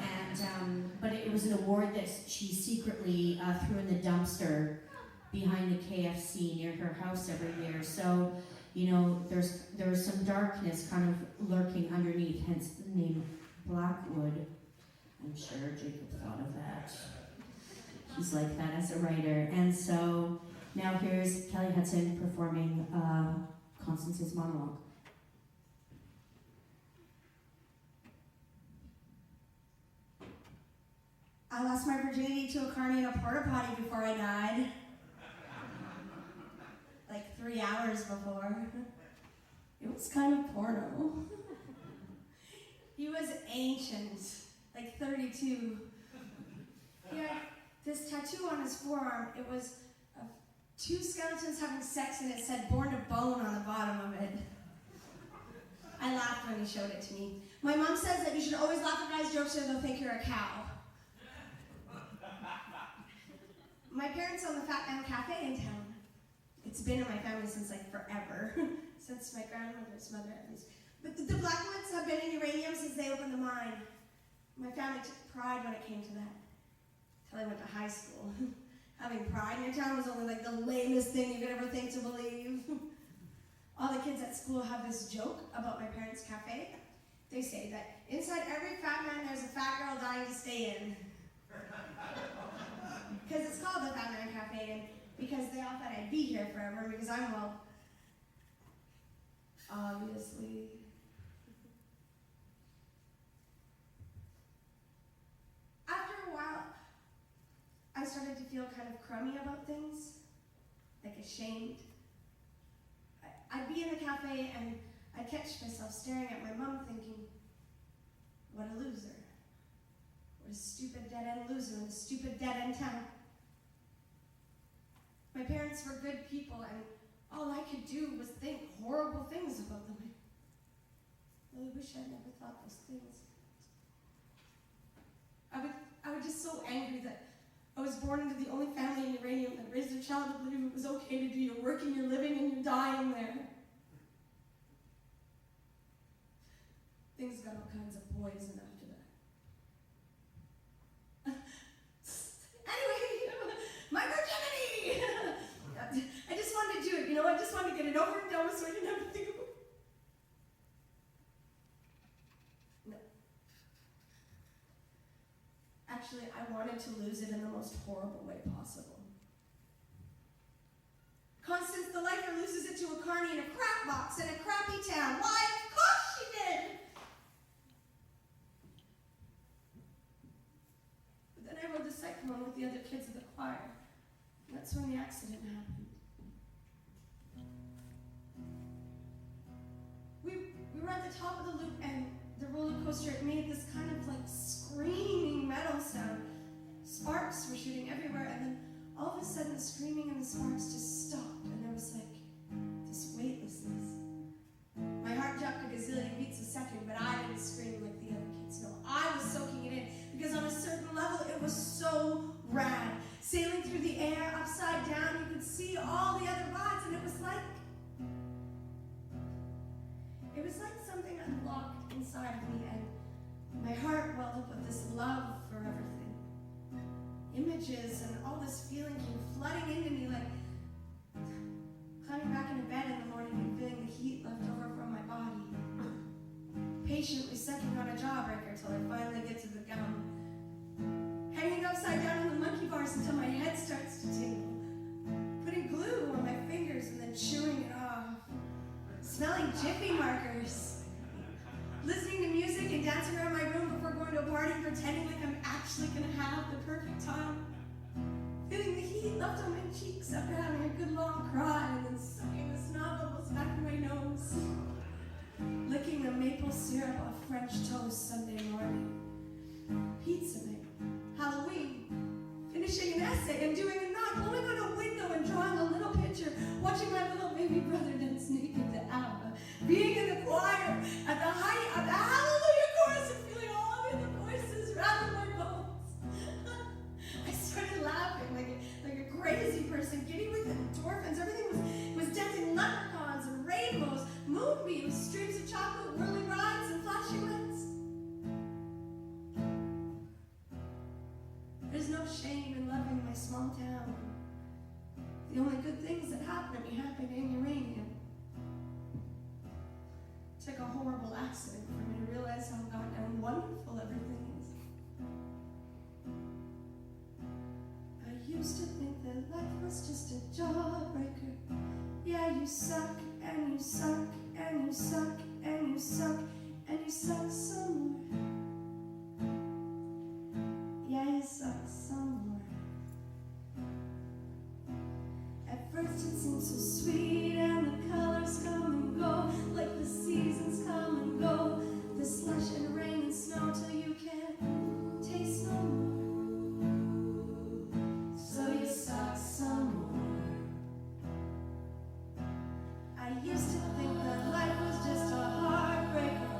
And but it was an award that she secretly threw in the dumpster behind the KFC near her house every year. So, there's some darkness kind of lurking underneath, hence the name Blackwood. I'm sure Jacob thought of that. He's like that as a writer. And so now here's Kelly Hudson performing Constance's monologue. I lost my virginity to a carny in a porta potty before I died. Like 3 hours before. It was kind of porno. He was ancient, like 32. He had this tattoo on his forearm. It was two skeletons having sex, and it said "born to bone" on the bottom of it. I laughed when he showed it to me. My mom says that you should always laugh at guys' jokes or they'll think you're a cow. My parents own the Fat Man Cafe in town. It's been in my family since like forever, since my grandmother's mother at least. But the Blackwoods have been in uranium since they opened the mine. My family took pride when it came to that, until I went to high school. Having pride in your town was only like the lamest thing you could ever think to believe. All the kids at school have this joke about my parents' cafe. They say that inside every fat man there's a fat girl dying to stay in. Because it's called the Fat Man Cafe, and because they all thought I'd be here forever, because I'm, well, obviously. After a while, I started to feel kind of crummy about things, like ashamed. I'd be in the cafe and I'd catch myself staring at my mom thinking, what a loser. What a stupid dead-end loser in a stupid dead-end town. My parents were good people, and all I could do was think horrible things about them. I really wish I'd never thought those things. I was just so angry that I was born into the only family in uranium that raised a child to believe it was okay to do your work and your living and your dying there. Things got all kinds of poison after that. Anyway, my virginity! I just wanted to do it, I just wanted to get it over and done with so I didn't have to think about it. No. Actually, I wanted to lose it in the most horrible way possible. Constance the lifer loses it to a carny in a crap box in a crappy town. Why, of course she did! But then I rode the Cyclone with the other kids of the choir. And that's when the accident happened. We were at the top of the loop, and the roller coaster made this kind of like sound. Sparks were shooting everywhere, and then all of a sudden the screaming and the sparks just stopped, and there was like this weightlessness. My heart jumped a gazillion beats a second, but I didn't scream like the other kids. No, I was soaking it in, because on a certain level it was so rad. Sailing through the air, upside down, you could see all the other rides, and it was like something unlocked inside of me, and my heart welled up with this love for everything. Images and all this feeling came flooding into me, like climbing back into bed in the morning and feeling the heat left over from my body. Patiently sucking on a jawbreaker till I finally get to the gum. Hanging upside down in the monkey bars until my head starts to tingle. Putting glue on my fingers and then chewing it off. Smelling Jiffy markers. Listening to music and dancing around my room before going to a party, pretending like I'm actually going to have the perfect time. Feeling the heat left on my cheeks after having a good long cry, and then sucking the snot bubbles back in my nose. Licking the maple syrup off French toast Sunday morning. Pizza night. Halloween. Finishing an essay and doing a knot, blowing on a window and drawing a little picture, watching my little baby brother dance naked to ABBA, being in the choir at the height of the Hallelujah chorus and feeling all of the other voices rattle my bones. I started laughing like a crazy person, giddy with endorphins. Everything was dancing leprechauns and rainbows, moonbeams, streams of chocolate, whirling rides, and flashing lights. There's no shame in loving my small town. The only good things that happen to me happened in uranium. It took a horrible accident for me to realize how goddamn wonderful everything is. I used to think that life was just a jawbreaker. Yeah, you suck, and you suck, and you suck, and you suck, and you suck somewhere. Yeah, you suck somewhere. At first it seemed so sweet, and the colors come and go, like the seasons come and go. The slush and rain and snow till you can't taste no more. So you suck some more. I used to think that life was just a heartbreaker.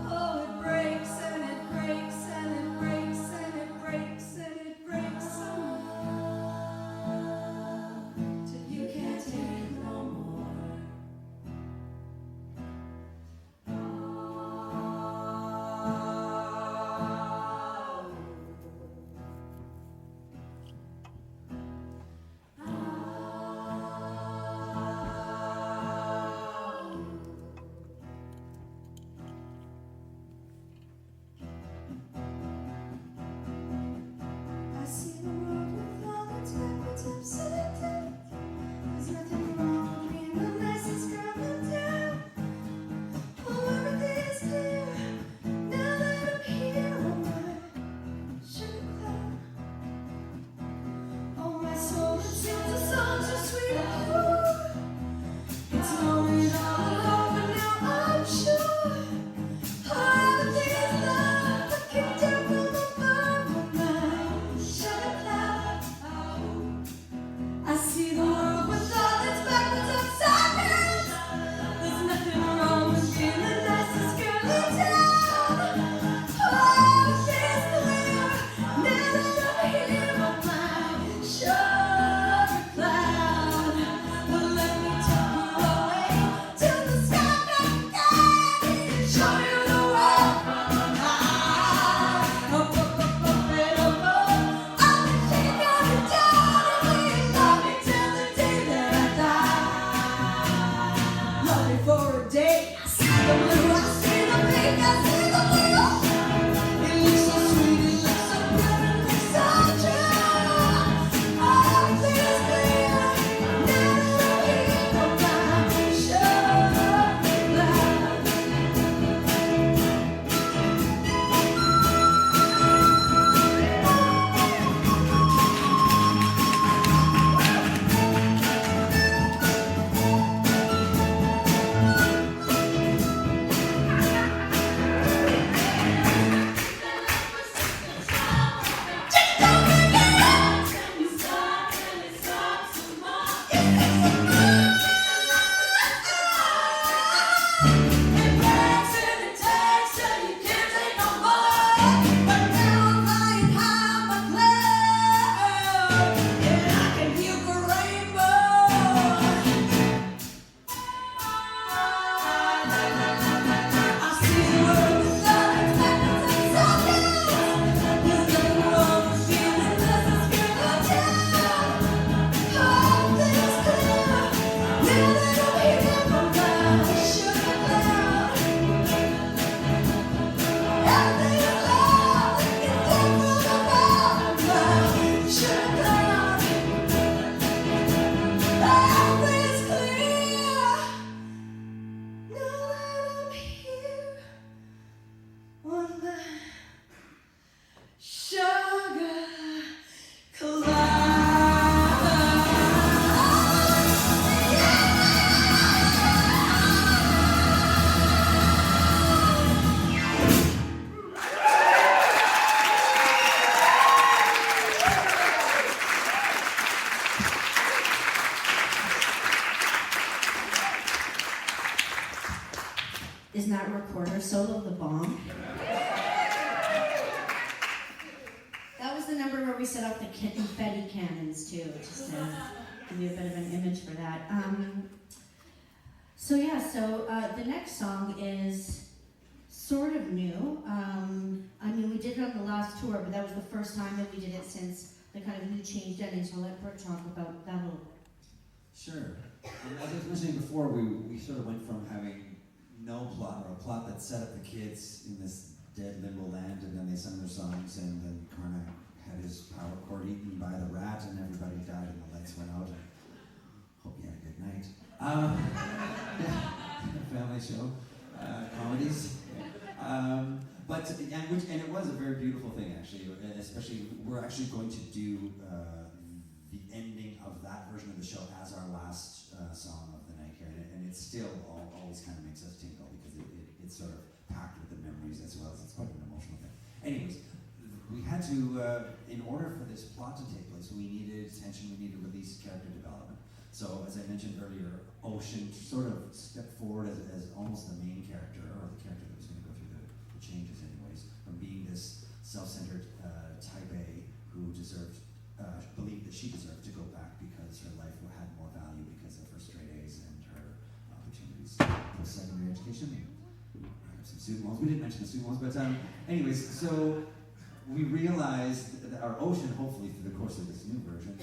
Oh, it breaks and it breaks and it breaks and it breaks and it breaks some more. Till you can't take confetti cannons too, just to give you a bit of an image for that. So the next song is sort of new. I mean, we did it on the last tour, but that was the first time that we did it since the kind of new changed ending. So I'll let Bert talk about that a little bit. Sure. As I was mentioning before, we sort of went from having no plot, or a plot that set up the kids in this dead limbo land, and then they sang their songs, and then Karnak had his power cord eaten by the rat, and everybody died, and the lights went out. And hope you had a good night. Family show, comedies. And it was a very beautiful thing, actually. Especially, we're actually going to do the ending of that version of the show as our last song of the night here, and it still always kind of makes us tingle because it's sort of packed with the memories as well as it's quite an emotional thing. Anyways, we had to, in order for this plot to take place, we needed tension, we needed release character development. So as I mentioned earlier, Ocean sort of stepped forward as almost the main character, or the character that was going to go through the changes anyways, from being this self-centered type A who believed that she deserved to go back because her life had more value because of her straight A's and her opportunities for post-secondary education. Some student loans. We didn't mention the student loans, but anyways, so we realized that our Ocean, hopefully through the course of this new version,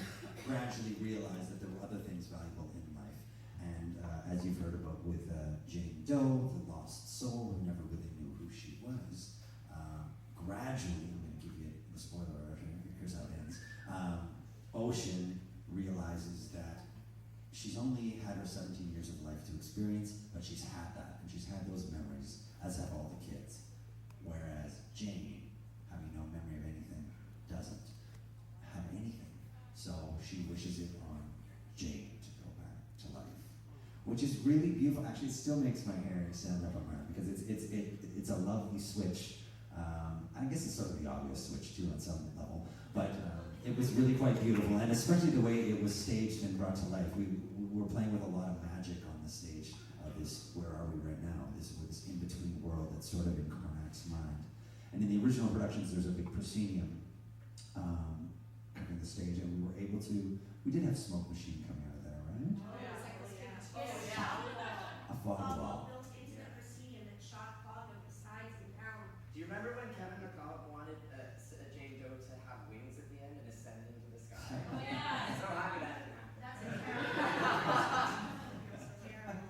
gradually realized that there were other things valuable in life. And as you've heard about with Jane Doe, the lost soul who never really knew who she was, gradually, I'm going to give you the spoiler alert, here's how it ends. Ocean realizes that she's only had her 17 years of life to experience, but she's had that, and she's had those memories, as have all the kids. Whereas Jane, having no memory of anything, doesn't have anything. So she wishes it on Jane to go back to life, which is really beautiful. Actually, it still makes my hair stand up on my because it's a lovely switch. I guess it's sort of the obvious switch too on some level, but it was really quite beautiful, and especially the way it was staged and brought to life. We were playing with a lot of magic on the stage of this Where Are We Right Now, this in-between world that's sort of in Karnak's mind. And in the original productions, there's a big proscenium covering the stage, and we were able to, we did have smoke machine coming out of there, right? A fog wall. Do you remember when Kevin McCall wanted Jane Doe to have wings at the end and ascend into the sky? Oh, yeah. I'm so happy that didn't happen. That's a terrible.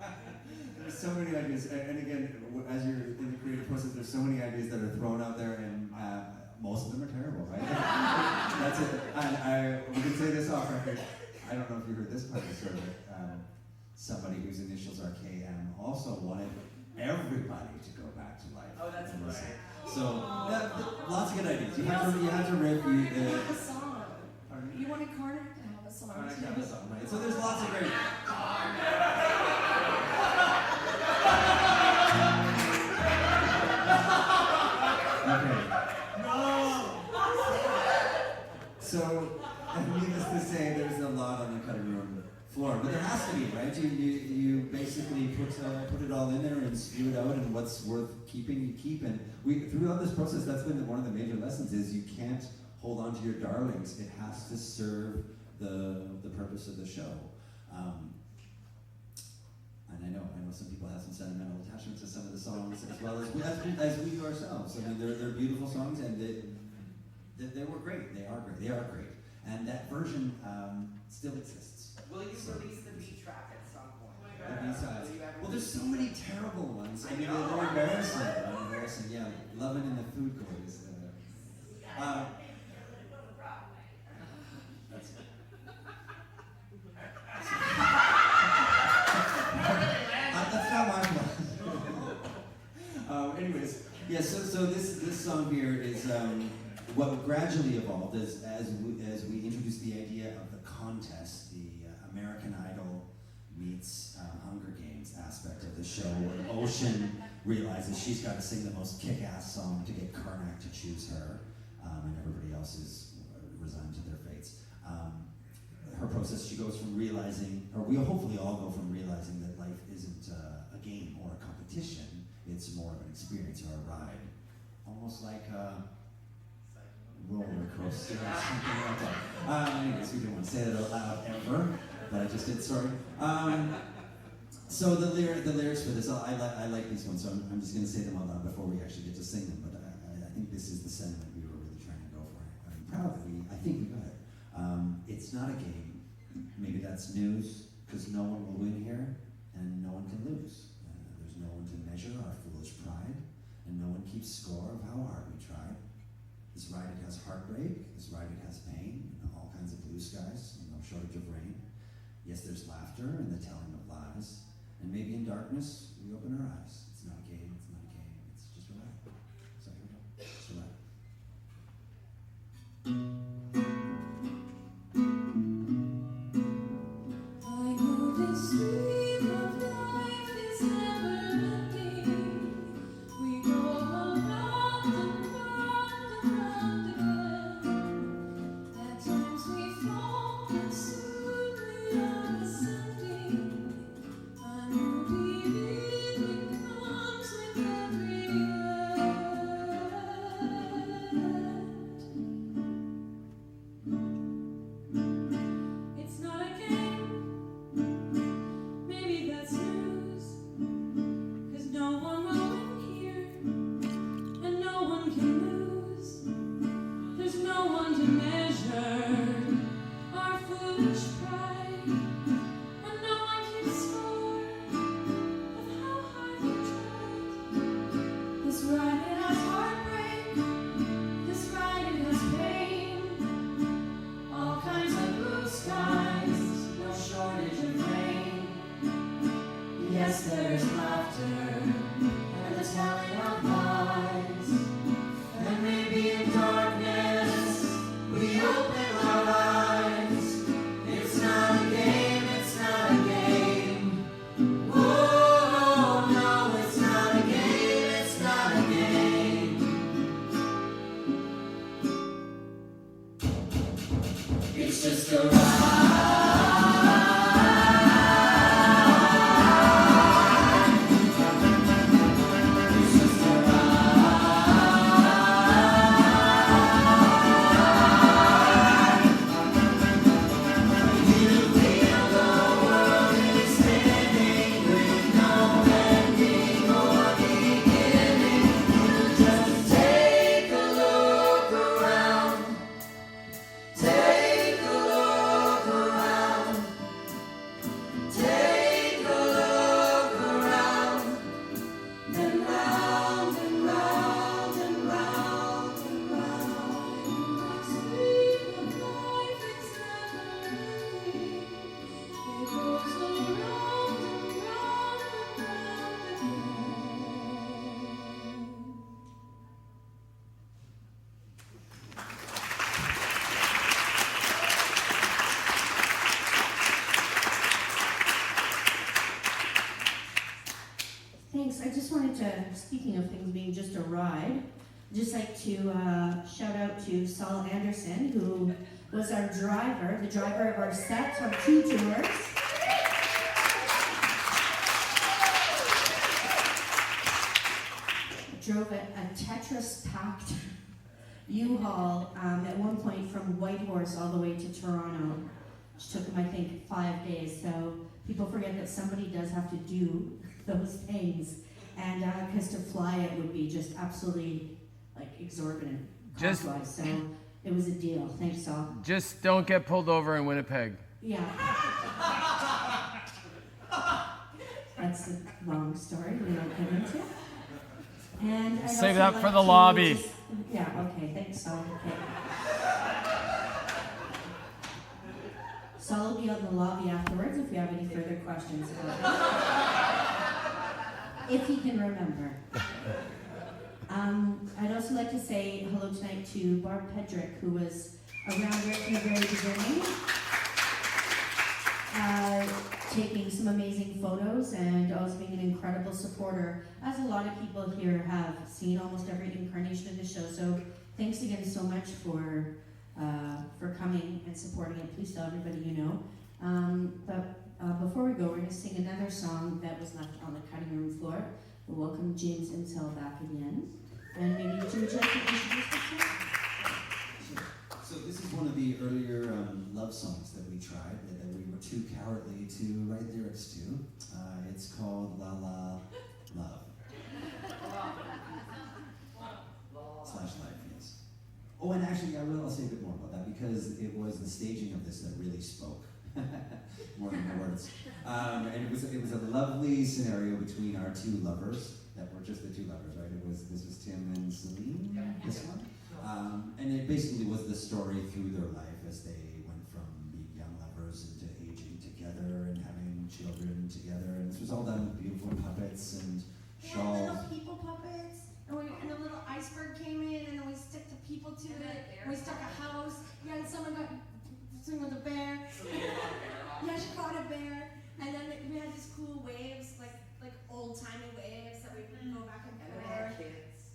There's so many ideas, and again, as you're in the creative process, there's so many ideas that are thrown out there, and most of them are terrible, right? That's it. And we can say this off record. I don't know if you heard this part of the story, but somebody whose initials are KM also wanted everybody to go back to life. Oh, that's right. So, lots of good ideas. You had to riff. have a song. You wanted Karnak to have a song. Karnak to have a song, right? So there's lots of great. Okay. No. So, needless to say, there's a lot on the cutting room floor, but there has to be, right? You basically put it all in there and spew it out, and what's worth keeping, you keep. And throughout this process, that's been one of the major lessons: is you can't hold on to your darlings. It has to serve the purpose of the show. And I know some people have some sentimental attachments to some of the songs, as well as we do ourselves. I mean, they're beautiful songs, and they were great. They are great. They are great. And that version still exists. Will you release the B track at some point? The B-sides. Well, there's so many terrible ones. I mean, they're embarrassing. They're embarrassing. Yeah, Lovin' in the Food Court is. That's not my fault. Anyways, yeah. So this song here is what gradually evolved as we introduced the idea of the contest, the American Idol meets Hunger Games aspect of the show, where Ocean realizes she's got to sing the most kick-ass song to get Karnak to choose her, and everybody else is resigned to their fates. Her process, she goes from realizing, or we hopefully all go from realizing that life isn't a game or a competition, it's more of an experience or a ride. Almost like roller coaster or something like that. Anyways, we didn't want to say that out loud ever, but I just did, sorry. So the lyrics for this, I like these ones, so I'm just going to say them out loud before we actually get to sing them, but I think this is the sentiment we were really trying to go for. I'm proud that I think we got it. It's not a game. Maybe that's news, because no one will win here, and no one can lose. There's no one to measure our foolish pride, and no one keeps score of how hard we tried. This ride, it has heartbreak, this ride, it has pain, and all kinds of blue skies, and no shortage of rain. Yes, there's laughter and the telling of lies, and maybe in darkness, we open our eyes. It's not a game, it's not a game, it's just a ride. So here we go, just a ride. I know this stream of life is never ending. We go around and round and round again. At times we fall, but soon we are ascending. A new beginning comes with every end. It's not a game, maybe that's news, 'cause no one will win here, and no one can lose. There's no one to measure our foolish pride, and no one keeps score of how hard we tried. This ride, it has heartbreak, this ride, it has pain, all kinds of blue skies, no shortage of rain. Yes, there's laughter and the telling of lies, and maybe in darkness we open our eyes. It's not a game, it's not a game. Whoa, no, it's not a game, it's not a game. It's just a ride. It's just a ride. You feel the world is spinning with no ending or beginning. You just take a look around. Take a look around. Take a look around. Then round and round and round and round. The stream of life is never ending. It goes around and round and round again. Thanks. I just wanted to, speaking of things being just a ride, just like to shout out to Saul Anderson, who was our driver, the driver of our set on 2 tours. Drove a Tetris-packed U-Haul at one point from Whitehorse all the way to Toronto, which took him, I think, 5 days. So people forget that somebody does have to do those things, and because to fly it would be just absolutely like exorbitant cost-wise. So it was a deal. Thanks, Saul. Just don't get pulled over in Winnipeg. Yeah. That's a long story we won't get into. And I'd Save also that for like the to lobby. just- yeah, okay, thanks, Saul. Okay. Saul will be out in the lobby afterwards if you have any further questions about him. If he can remember. I'd also like to say hello tonight to Barb Pedrick, who was around right from the very beginning, taking some amazing photos and always being an incredible supporter, as a lot of people here have seen almost every incarnation of the show. So thanks again so much for coming and supporting it. Please tell everybody you know. But before we go, we're going to sing another song that was left on the cutting room floor. We'll welcome James Insel back again. And maybe Jim Jeff can introduce himself. too cowardly to write lyrics to. It's called La La Love. Slash life, yes. Oh, and actually, I'll say a bit more about that because it was the staging of this that really spoke more than the words. And it was a lovely scenario between our two lovers that were just the two lovers, right? This was Tim and Celine. This one, and it basically was the story through their life as they went from being young lovers into aging together and having children together. And this was all done with beautiful puppets and shawls. Little people puppets. And a little iceberg came in, and then we stuck the people to it. We stuck a house. Yeah, and someone got swimming with a bear. Yeah, she caught a bear. And then we had these cool waves, like old-timey waves that we would go back and forth.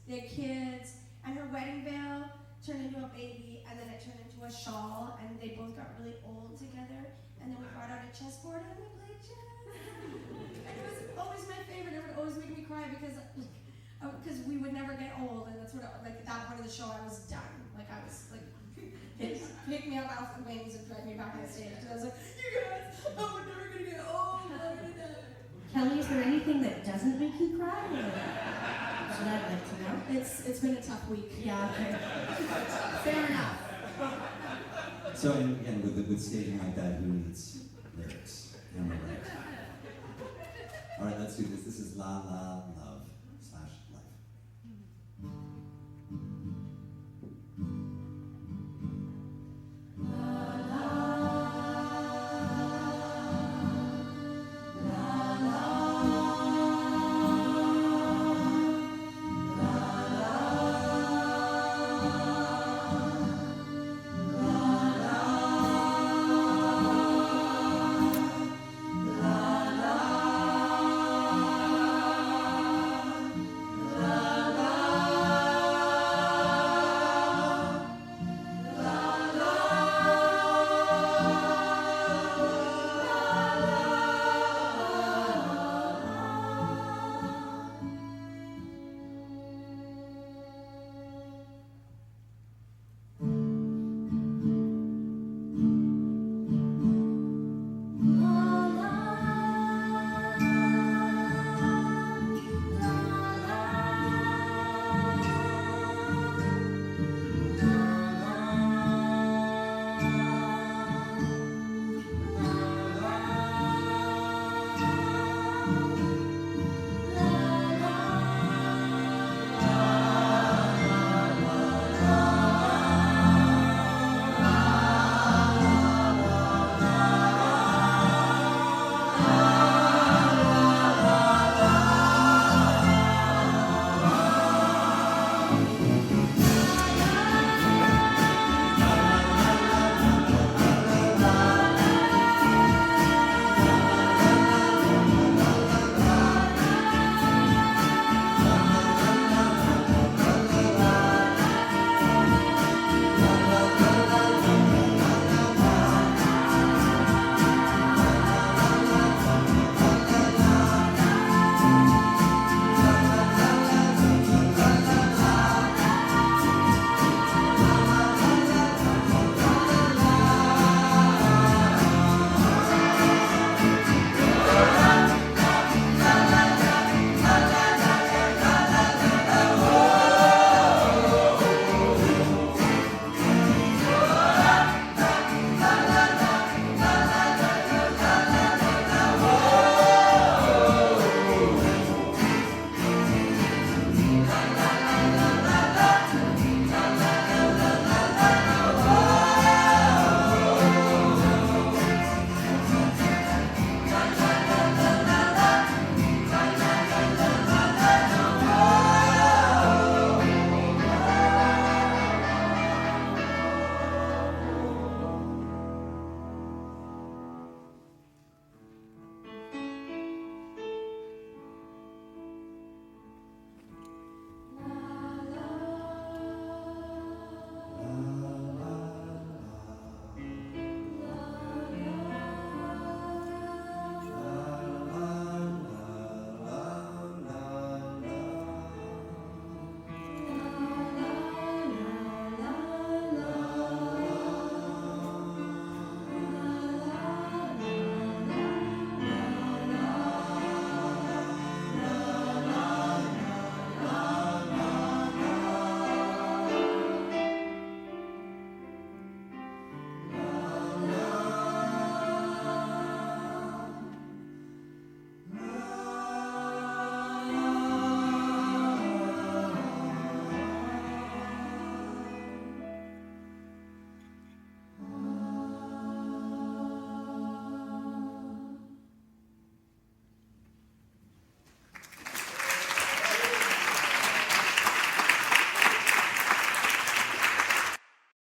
They had kids. And her wedding veil turned into a baby, and then it turned into a shawl, and they both got really old together. And then we brought out a chessboard, and we played chess. And it was always my favorite. It would always make me cry because we would never get old, and that's what like that part of the show I was done. Like I was like, pick me up off the wings and drag me back on the stage. And I was like, you guys, we're never gonna get old. Kelly, is there anything that doesn't make you cry? That's what I'd like to know. It's been a tough week. Yeah, okay. Fair enough. So and again, with staging like that, who needs lyrics? All right, let's do this. This is La La